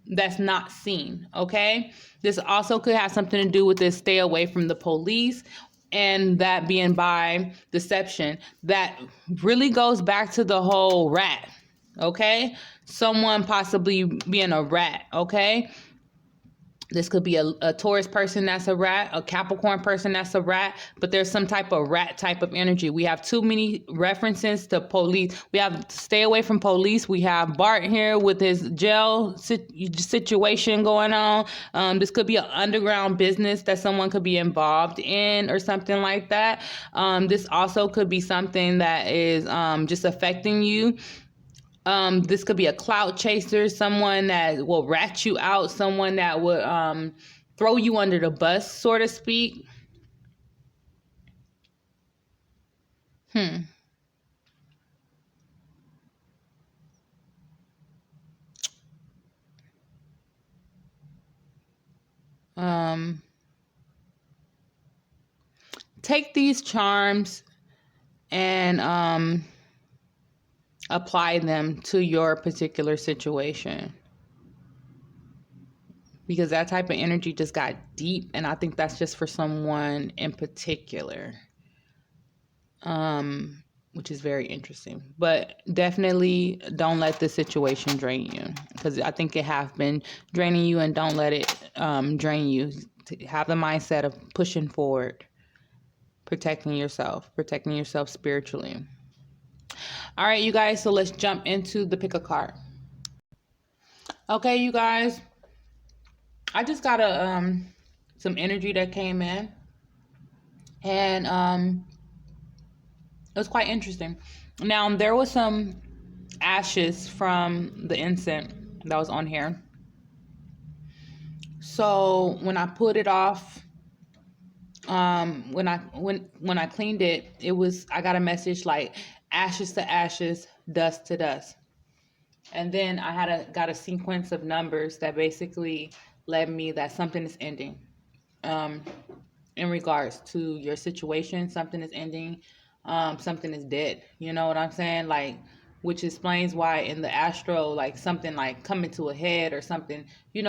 that's not seen. Okay, this also could have something to do with this stay away from the police, and that being by deception. That really goes back to the whole rat. Okay, someone possibly being a rat. Okay, this could be a Taurus person that's a rat, a Capricorn person that's a rat, but there's some type of rat type of energy. We have too many references to police. We have to stay away from police. We have Bart here with his jail situation going on. This could be an underground business that someone could be involved in or something like that. This also could be something that is just affecting you. This could be a clout chaser, someone that will rat you out, someone that would throw you under the bus, so to speak. Take these charms and apply them to your particular situation, because that type of energy just got deep, and I think that's just for someone in particular, which is very interesting. But definitely don't let the situation drain you, because I think it have been draining you, and don't let it drain you. Have the mindset of pushing forward, protecting yourself spiritually. All right, you guys, so let's jump into the pick a card. Okay, you guys, I just got some energy that came in, and it was quite interesting. Now, there was some ashes from the incense that was on here. So when I put it off, when I cleaned it, I got a message like ashes to ashes, dust to dust. And then I got a sequence of numbers that basically led me that something is ending. In regards to your situation, something is ending, something is dead. You know what I'm saying? Like, which explains why in the astro, like something like coming to a head or something,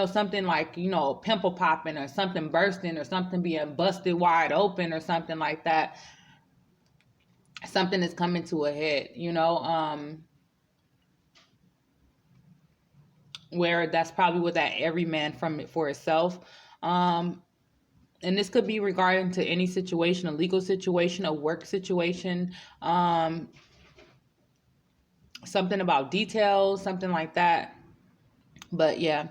something like, pimple popping or something bursting or something being busted wide open or something like that. Something is coming to a head, where that's probably what that every man from it for itself. And this could be regarding to any situation, a legal situation, a work situation, something about details, something like that. But yeah.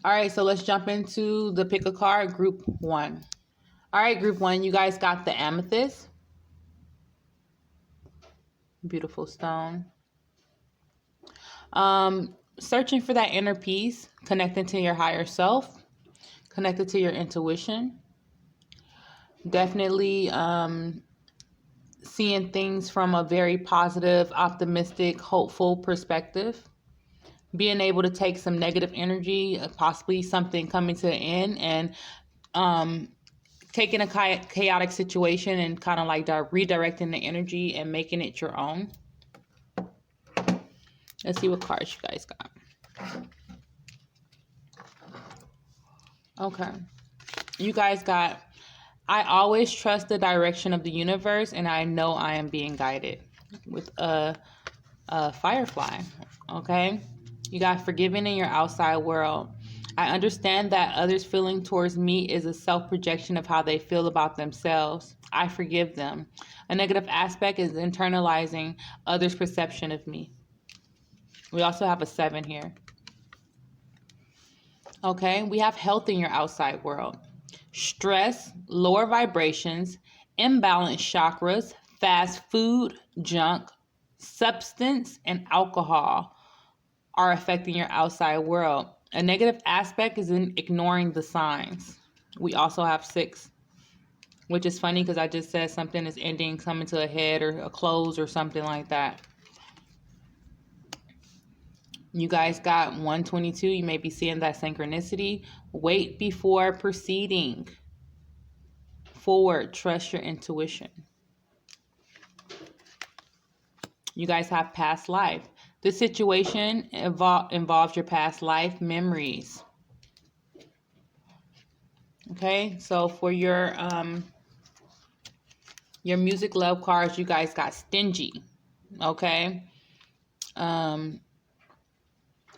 All right, so let's jump into the pick a card, group 1. All right, group 1, you guys got the amethyst. Beautiful stone. Searching for that inner peace, connecting to your higher self, connected to your intuition. Definitely seeing things from a very positive, optimistic, hopeful perspective. Being able to take some negative energy, possibly something coming to an end, and um, taking a chaotic situation and kind of like redirecting the energy and making it your own. Let's see what cards you guys got. Okay. You guys got, I always trust the direction of the universe and I know I am being guided, with a firefly. Okay. You got forgiving in your outside world. I understand that others' feeling towards me is a self-projection of how they feel about themselves. I forgive them. A negative aspect is internalizing others' perception of me. We also have a 7 here. Okay, we have health in your outside world. Stress, lower vibrations, imbalanced chakras, fast food, junk, substance, and alcohol are affecting your outside world. A negative aspect is in ignoring the signs. We also have 6, which is funny because I just said something is ending, coming to a head or a close or something like that. You guys got 122. You may be seeing that synchronicity. Wait before proceeding forward. Trust your intuition. You guys have past life. This situation involves your past life memories. Okay, so for your music love cards, you guys got Stingy. Okay,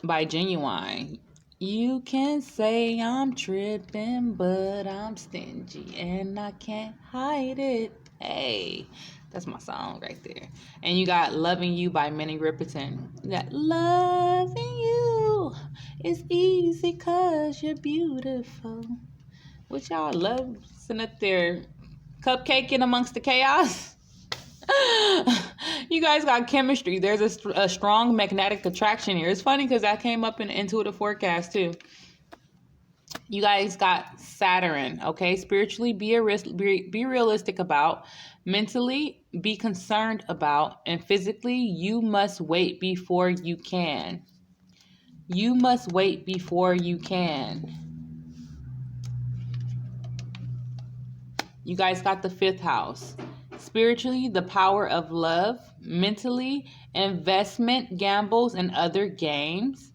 by Genuine. You can say I'm tripping, but I'm stingy and I can't hide it. Hey, that's my song right there. And you got Loving You by Minnie Riperton. You got loving you is easy cause you're beautiful. Which y'all love sitting up there cupcaking amongst the chaos. You guys got chemistry. There's a strong magnetic attraction here. It's funny because that came up in the intuitive forecast too. You guys got Saturn. Okay, spiritually be realistic about, mentally be concerned about, and physically you must wait before you can. You must wait before you can. You guys got the 5th house. Spiritually, the power of love. Mentally, investment, gambles, and other games.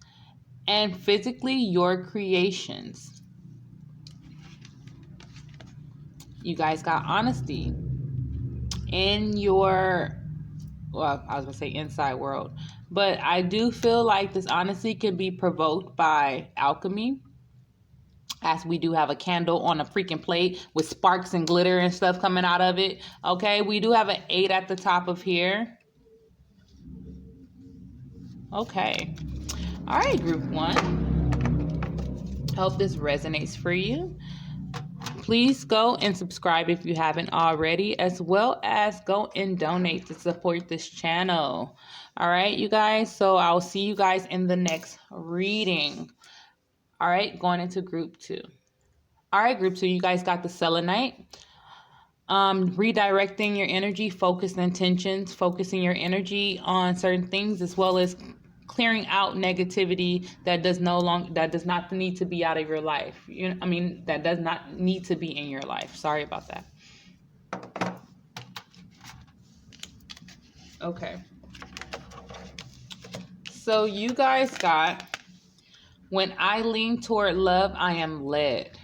And physically, your creations. You guys got honesty. In your, well, I was going to say inside world. But I do feel like this honesty can be provoked by alchemy. As we do have a candle on a freaking plate with sparks and glitter and stuff coming out of it. Okay, we do have an 8 at the top of here. Okay. All right, group 1. Hope this resonates for you. Please go and subscribe if you haven't already, as well as go and donate to support this channel. All right, you guys. So I'll see you guys in the next reading. All right, going into group 2. All right, group 2, you guys got the selenite. Redirecting your energy, focused intentions, focusing your energy on certain things, as well as clearing out negativity that does not need to be out of your life. That does not need to be in your life. Sorry about that. Okay. So you guys got, when I lean toward love, I am led.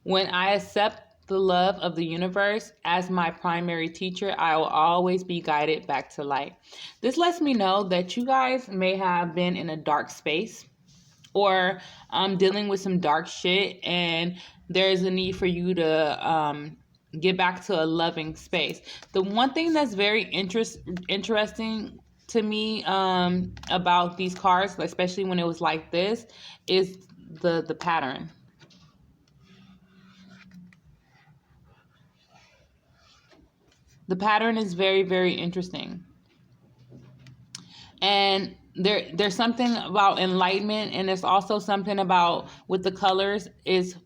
When I accept the love of the universe as my primary teacher, I will always be guided back to light. This lets me know that you guys may have been in a dark space or dealing with some dark shit, and there's a need for you to get back to a loving space. The one thing that's very interesting to me about these cards, especially when it was like this, is the pattern. The pattern is very, very interesting. And there's something about enlightenment, and there's also something about, with the colors, is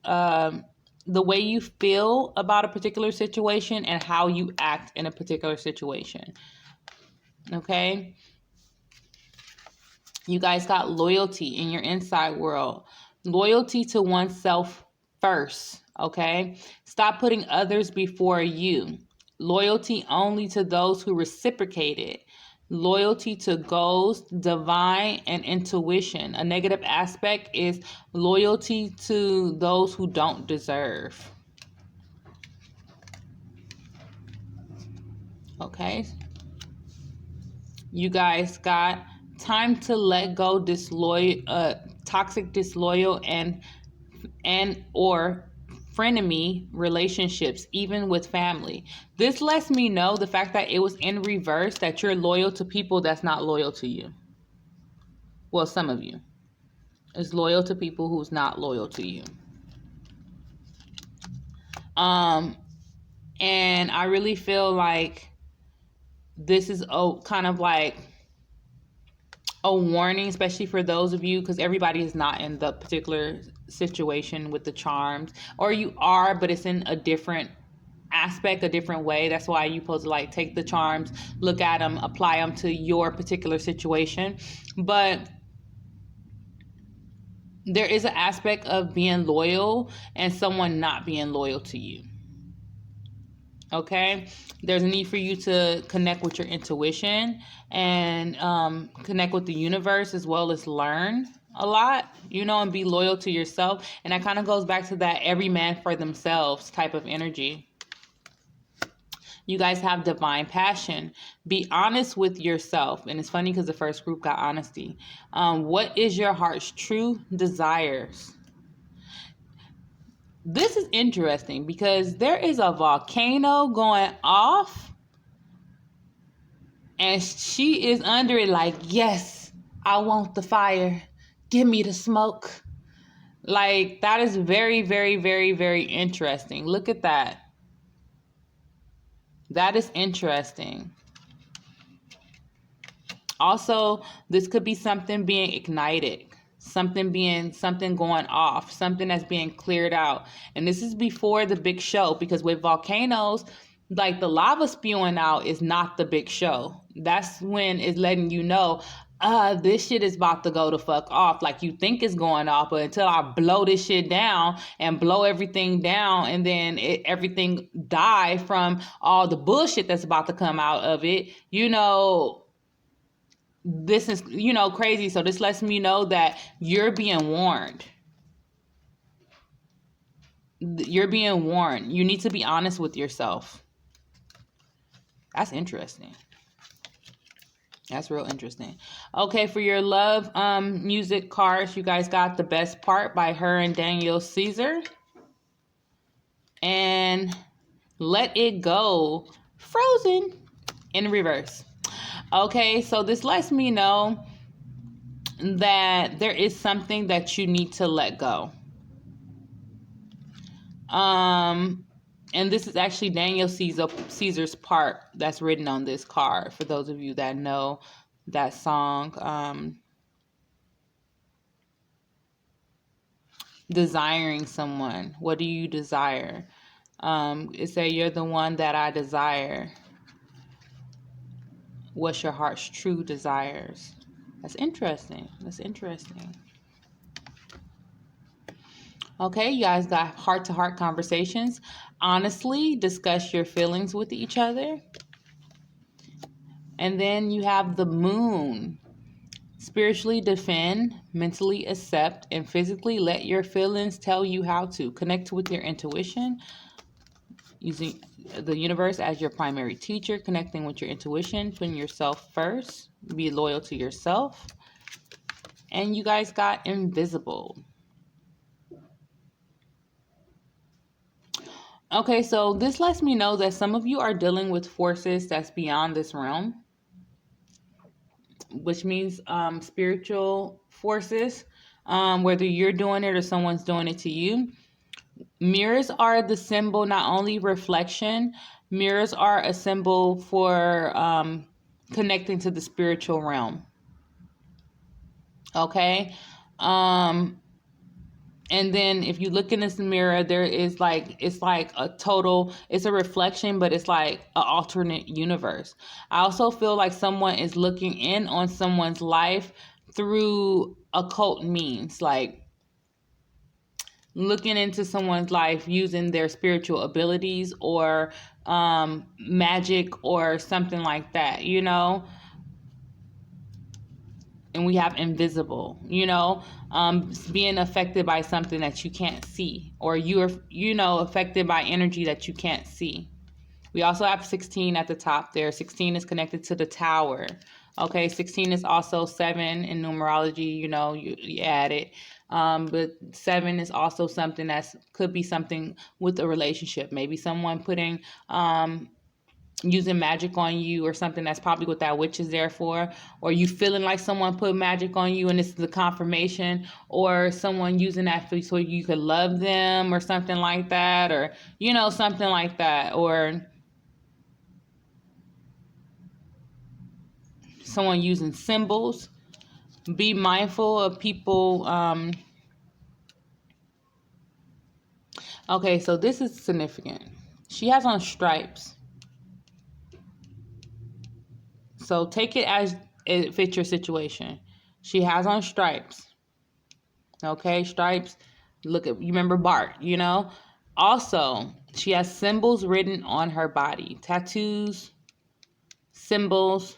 the way you feel about a particular situation and how you act in a particular situation. Okay? You guys got loyalty in your inside world. Loyalty to oneself first, okay? Stop putting others before you. Loyalty only to those who reciprocate it. Loyalty to goals, divine, and intuition. A negative aspect is loyalty to those who don't deserve. Okay? You guys got time to let go toxic, disloyal, and or frenemy relationships, even with family. This lets me know, the fact that it was in reverse, that you're loyal to people that's not loyal to you. Well, some of you is loyal to people who's not loyal to you. And I really feel like this is kind of like a warning, especially for those of you, because everybody is not in the particular situation with the charms, or you are, but it's in a different aspect, a different way. That's why you supposed to like take the charms, look at them, apply them to your particular situation. But there is an aspect of being loyal and someone not being loyal to you. Okay, there's a need for you to connect with your intuition and connect with the universe, as well as learn a lot, and be loyal to yourself. And that kind of goes back to that every man for themselves type of energy. You guys have divine passion. Be honest with yourself. And it's funny because the first group got honesty. What is your heart's true desires? This is interesting because there is a volcano going off and she is under it like, yes, I want the fire. Give me the smoke. Like, that is very, very, very, very interesting. Look at that. That is interesting. Also, this could be something being ignited. Something going off, something that's being cleared out. And this is before the big show, because with volcanoes, like the lava spewing out is not the big show. That's when it's letting you know, this shit is about to go the fuck off. Like, you think it's going off, but until I blow this shit down and blow everything down, and then everything die from all the bullshit that's about to come out of it, this is, crazy. So this lets me know that you're being warned. You're being warned. You need to be honest with yourself. That's interesting. That's real interesting. Okay, for your love music cards, you guys got The Best Part by her and Daniel Caesar. And Let It Go, Frozen, in reverse. Okay, so this lets me know that there is something that you need to let go. And this is actually Daniel Caesar's part that's written on this card, for those of you that know that song. Desiring someone. What do you desire? It says, you're the one that I desire. What's your heart's true desires? That's interesting. Okay, you guys got heart-to-heart conversations. Honestly, discuss your feelings with each other. And then you have the Moon. Spiritually defend, mentally accept, and physically let your feelings tell you how to. Connect with your intuition, using the universe as your primary teacher, connecting with your intuition, putting yourself first, be loyal to yourself. And you guys got Invisible. Okay, so this lets me know that some of you are dealing with forces that's beyond this realm, which means spiritual forces, whether you're doing it or someone's doing it to you. Mirrors are the symbol, not only reflection, mirrors are a symbol for connecting to the spiritual realm. Okay? And then if you look in this mirror, there is it's a reflection, but it's like an alternate universe. I also feel like someone is looking in on someone's life through occult means, like looking into someone's life using their spiritual abilities or magic or something like that, you know. And we have invisible, you know, being affected by something that you can't see, or you're, you know, affected by energy that you can't see. We also have 16 at the top there. 16 is connected to the tower. Okay, 16 is also 7 in numerology, you know, you add it. But 7 is also something that could be something with a relationship. Maybe someone putting using magic on you or something. That's probably what that witch is there for. Or you feeling like someone put magic on you and it's the confirmation, or someone using that for so you could love them or something like that, or, you know, something like that. Or someone using symbols. Be mindful of people. Okay, so this is significant. She has on stripes. So take it as it fits your situation. She has on stripes. Okay, stripes. Look at, you remember Bart, you know? Also, she has symbols written on her body. Tattoos, symbols.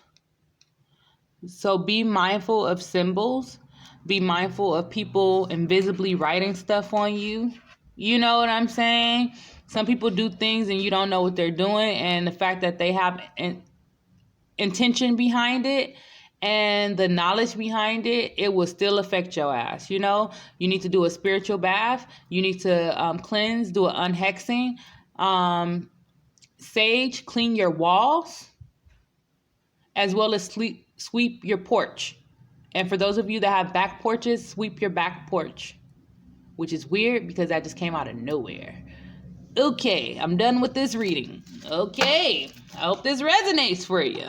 So be mindful of symbols. Be mindful of people invisibly writing stuff on you. You know what I'm saying? Some people do things and you don't know what they're doing, and the fact that they have intention behind it and the knowledge behind it, it will still affect your ass. You know, you need to do a spiritual bath. You need to cleanse, do an unhexing. Sage, clean your walls, as well as sweep your porch. And for those of you that have back porches, sweep your back porch, which is weird because that just came out of nowhere. Okay, I'm done with this reading. Okay, I hope this resonates for you.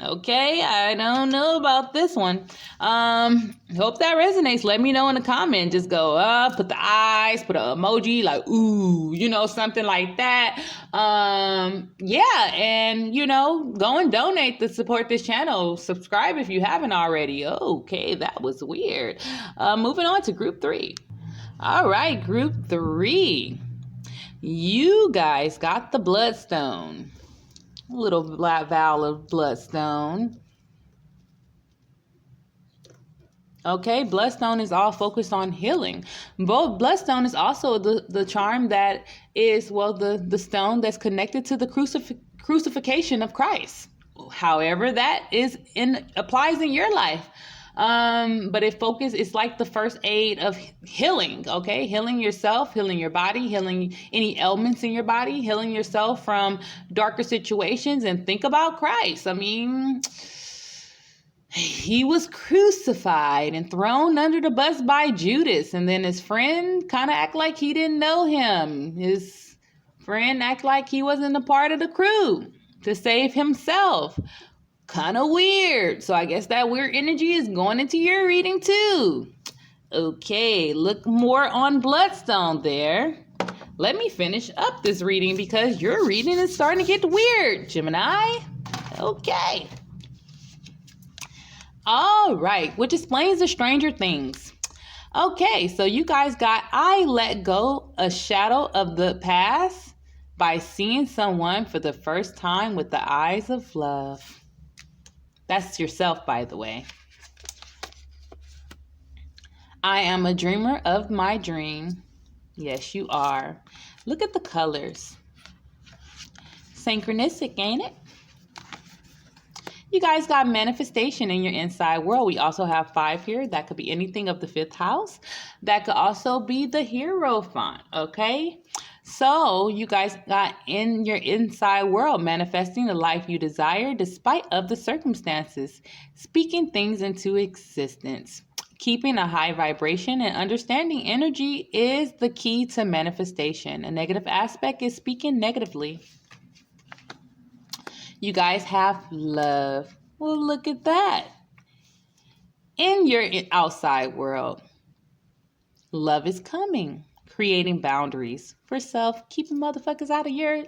Okay, I don't know about this one. Hope that resonates. Let me know in the comment. Just go up, put the eyes, put an emoji like ooh, you know, something like that. Yeah, and you know, go and donate to support this channel. Subscribe if you haven't already. Okay, that was weird. Moving on to group 3. All right, group 3. You guys got the bloodstone. A little black vial of bloodstone. Okay, bloodstone is all focused on healing. Bloodstone is also the charm that is, well, the stone that's connected to the crucifixion of Christ. However that applies in your life. But it's like the first aid of healing, okay? Healing yourself, healing your body, healing any ailments in your body, healing yourself from darker situations. And think about Christ. I mean, he was crucified and thrown under the bus by Judas. And then his friend kind of act like he didn't know him. His friend act like he wasn't a part of the crew to save himself. Kind of weird. So I guess that weird energy is going into your reading too. Okay, look more on bloodstone there. Let me finish up this reading because your reading is starting to get weird, Gemini. Okay. All right, which explains the stranger things. Okay, so you guys got, I let go a shadow of the past by seeing someone for the first time with the eyes of love. That's yourself, by the way. I am a dreamer of my dream. Yes, you are. Look at the colors. Synchronistic, ain't it? You guys got manifestation in your inside world. We also have 5 here. That could be anything of the 5th house. That could also be the hero font, okay? So you guys got in your inside world, manifesting the life you desire despite of the circumstances, speaking things into existence. Keeping a high vibration and understanding energy is the key to manifestation. A negative aspect is speaking negatively. You guys have love. Well, look at that. In your outside world, love is coming. Creating boundaries for self, keeping motherfuckers out of your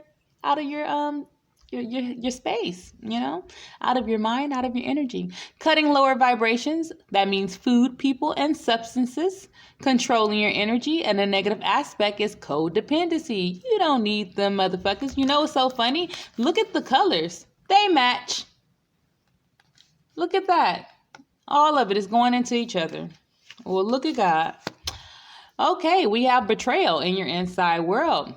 your space, out of your mind, out of your energy. Cutting lower vibrations, that means food, people, and substances. Controlling your energy, and the negative aspect is codependency. You don't need them motherfuckers. It's so funny? Look at the colors. They match. Look at that. All of it is going into each other. Well, look at God. Okay, we have betrayal in your inside world.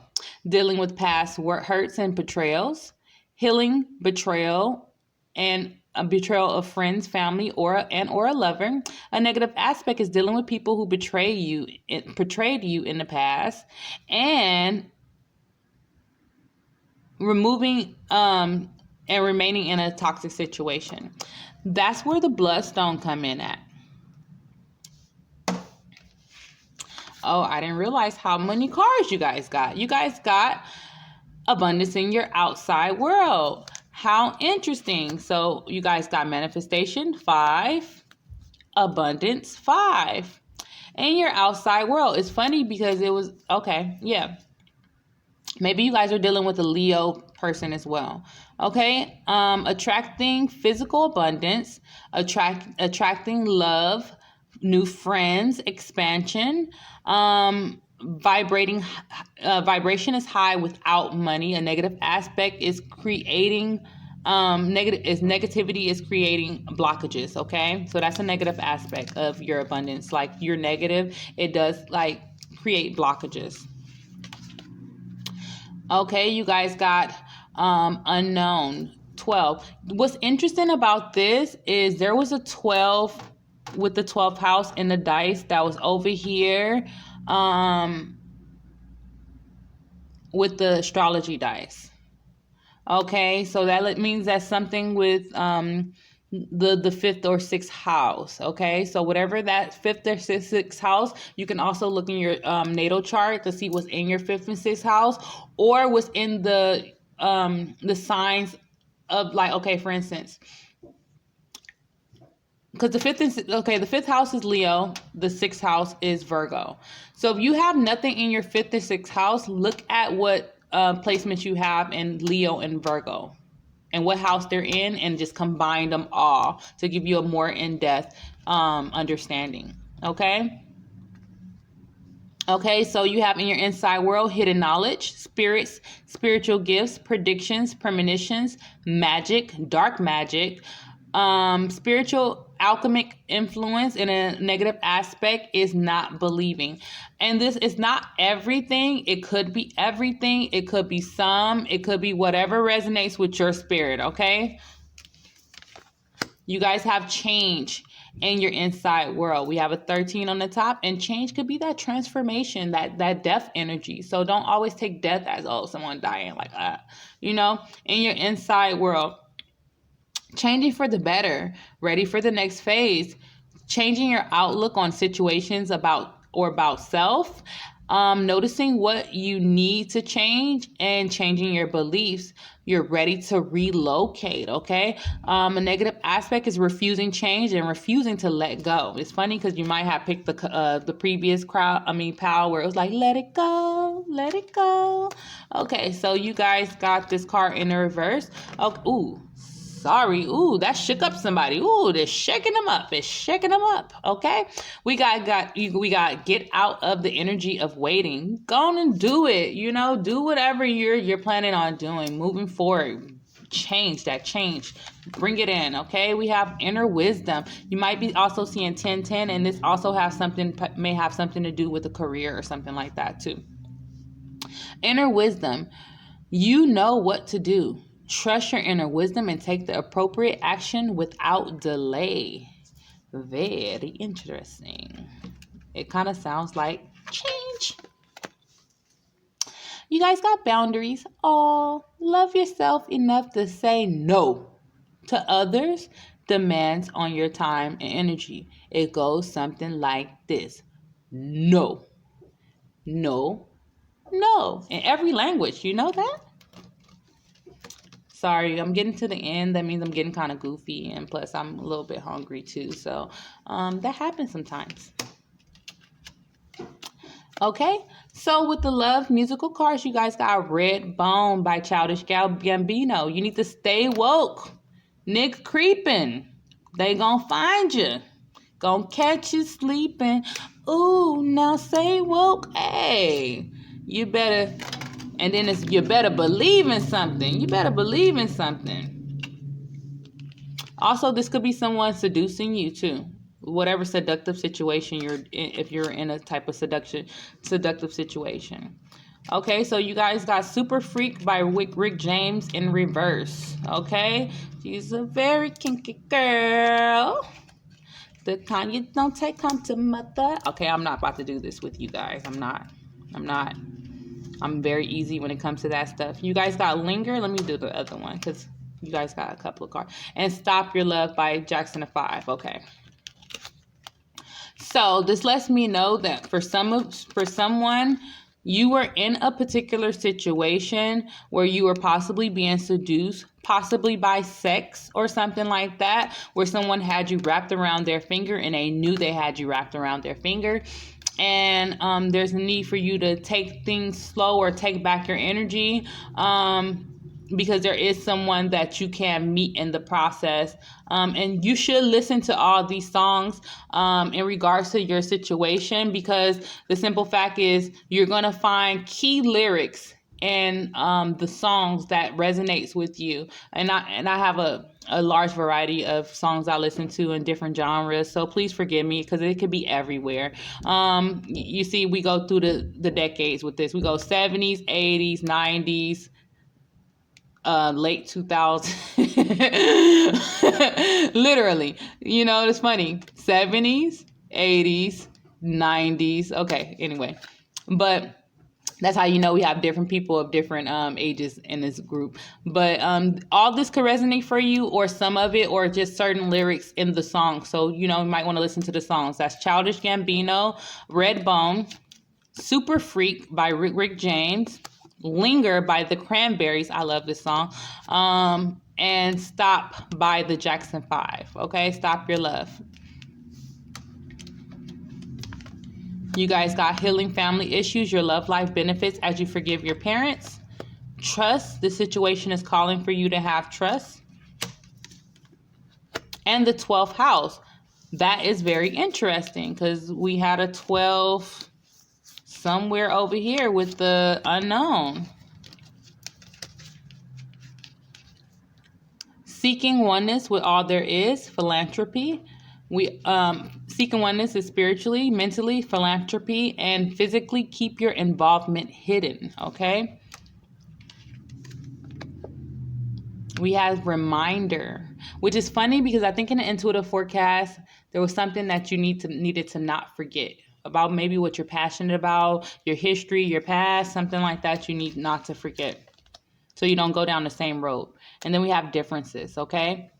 Dealing with past hurts and betrayals. Healing betrayal and a betrayal of friends, family, or a lover. A negative aspect is dealing with people who betrayed you in the past, and removing and remaining in a toxic situation. That's where the bloodstone come in at. Oh, I didn't realize how many cards you guys got. You guys got abundance in your outside world. How interesting. So you guys got manifestation, 5, abundance, 5. In your outside world. It's funny because it was, okay, yeah. Maybe you guys are dealing with a Leo person as well. Okay, attracting physical abundance, attracting love, new friends, expansion, vibration is high without money. A negative aspect is creating negativity is creating blockages. Okay, so that's a negative aspect of your abundance. Like you're negative, it does like create blockages. Okay, you guys got unknown, 12. What's interesting about this is there was a 12 with the 12th house in the dice that was over here with the astrology dice. Okay, so that means that's something with the 5th or 6th house. Okay, so whatever that 5th or 6th house, you can also look in your natal chart to see what's in your 5th and 6th house, or what's in the signs of, like, okay, for instance, because the 5th house is Leo, the 6th house is Virgo. So if you have nothing in your 5th or 6th house, look at what placements you have in Leo and Virgo, and what house they're in, and just combine them all to give you a more in-depth understanding. Okay, so you have in your inside world hidden knowledge, spirits, spiritual gifts, predictions, premonitions, magic, dark magic, spiritual alchemic influence. In a negative aspect is not believing. And this is not everything. It could be everything. It could be some. It could be whatever resonates with your spirit. Okay, you guys have change in your inside world. We have a 13 on the top, and change could be that transformation, that death energy. So don't always take death as, oh, someone dying, like that. In your inside world, changing for the better, ready for the next phase, changing your outlook on situations about self, noticing what you need to change, and changing your beliefs. You're ready to relocate. Okay, a negative aspect is refusing change and refusing to let go. It's funny because you might have picked the previous pile where it was like, let it go, let it go. Okay, so you guys got this card in the reverse. Oh, ooh, sorry. Ooh, that shook up somebody. Ooh, they're shaking them up. It's shaking them up. Okay, we got get out of the energy of waiting. Go on and do it. Do whatever you're planning on doing. Moving forward, change. Bring it in. Okay, we have inner wisdom. You might be also seeing 1010, and this also may have something to do with a career or something like that too. Inner wisdom. You know what to do. Trust your inner wisdom and take the appropriate action without delay. Very interesting. It kind of sounds like change. You guys got boundaries. Oh, love yourself enough to say no to others' demands on your time and energy. It goes something like this. No. No. No. In every language. You know that? Sorry, I'm getting to the end. That means I'm getting kind of goofy, and plus I'm a little bit hungry too. So that happens sometimes. Okay, so with the love musical cards, you guys got Red Bone by Childish Gambino. You need to stay woke. Nick creeping. They gonna find you. Gonna catch you sleeping. Ooh, now say woke. Hey, you better, and then it's you better believe in something. You better believe in something. Also, this could be someone seducing you too. Whatever seductive situation you're in, if you're in a type of seductive situation. Okay, so you guys got Super Freak by Rick James in reverse. Okay, she's a very kinky girl. The kind you don't take home to mother. Okay, I'm not about to do this with you guys. I'm not. I'm very easy when it comes to that stuff. You guys got Linger. Let me do the other one because you guys got a couple of cards. And Stop Your Love by Jackson 5. Okay. So this lets me know that for someone, you were in a particular situation where you were possibly being seduced, possibly by sex or something like that, where someone had you wrapped around their finger and they knew they had you wrapped around their finger. And there's a need for you to take things slow or take back your energy. Because there is someone that you can meet in the process. And you should listen to all these songs in regards to your situation, because the simple fact is you're going to find key lyrics in the songs that resonates with you. And I have a large variety of songs I listen to in different genres, so please forgive me because it could be everywhere. You see, we go through the decades with this. We go 70s, 80s, 90s, late 2000s. Literally, it's funny. 70s, 80s, 90s. Okay, anyway, but that's how we have different people of different ages in this group. But all this could resonate for you, or some of it, or just certain lyrics in the song. So you might want to listen to the songs. That's Childish Gambino, Red Bone, Super Freak by Rick James, Linger by the Cranberries. I love this song. And Stop by the Jackson 5. Okay, Stop Your Love. You guys got Healing Family Issues. Your love life benefits as you forgive your parents. Trust. The situation is calling for you to have trust. And the 12th house. That is very interesting because we had a 12 somewhere over here with the unknown. Seeking oneness with all there is, philanthropy. Seeking oneness is spiritually, mentally, philanthropy, and physically. Keep your involvement hidden, okay? We have reminder, which is funny because I think in the intuitive forecast, there was something that you needed to not forget about, maybe what you're passionate about, your history, your past, something like that you need not to forget so you don't go down the same road. And then we have differences, okay?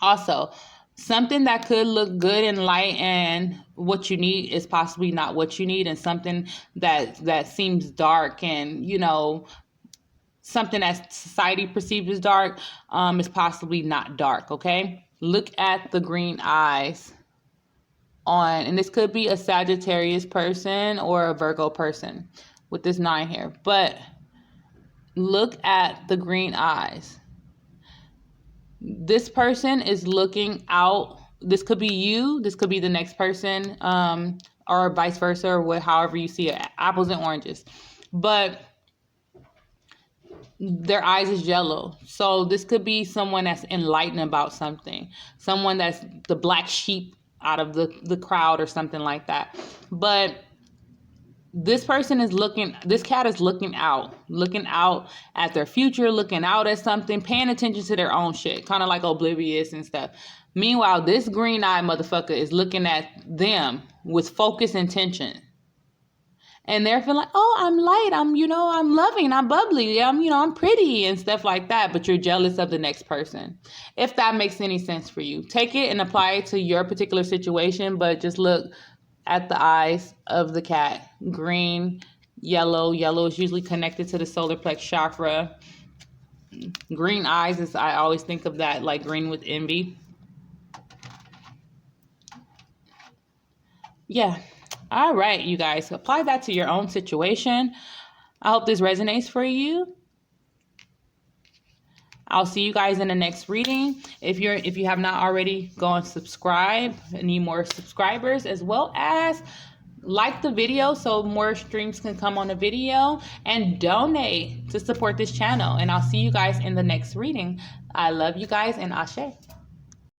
Also, something that could look good and light and what you need is possibly not what you need, and something that seems dark and, something that society perceives as dark is possibly not dark, okay? Look at the green eyes and this could be a Sagittarius person or a Virgo person with this 9 here, but look at the green eyes. This person is looking out. This could be you. This could be the next person, or vice versa, or however you see it. Apples and oranges. But their eyes is yellow. So this could be someone that's enlightened about something. Someone that's the black sheep out of the crowd or something like that. But this cat is looking out at their future, looking out at something, paying attention to their own shit, kind of like oblivious and stuff. Meanwhile, this green-eyed motherfucker is looking at them with focused intention. And they're feeling like, oh, I'm light, I'm loving, I'm bubbly, I'm pretty and stuff like that. But you're jealous of the next person. If that makes any sense for you, take it and apply it to your particular situation, but just look at the eyes of the cat. Green, yellow. Yellow is usually connected to the solar plex chakra. Green eyes I always think of that like green with envy. Yeah. All right, you guys, apply that to your own situation. I hope this resonates for you. I'll see you guys in the next reading. If you have not already, go and subscribe. I need more subscribers, as well as like the video so more streams can come on the video, and donate to support this channel. And I'll see you guys in the next reading. I love you guys, and Ashe.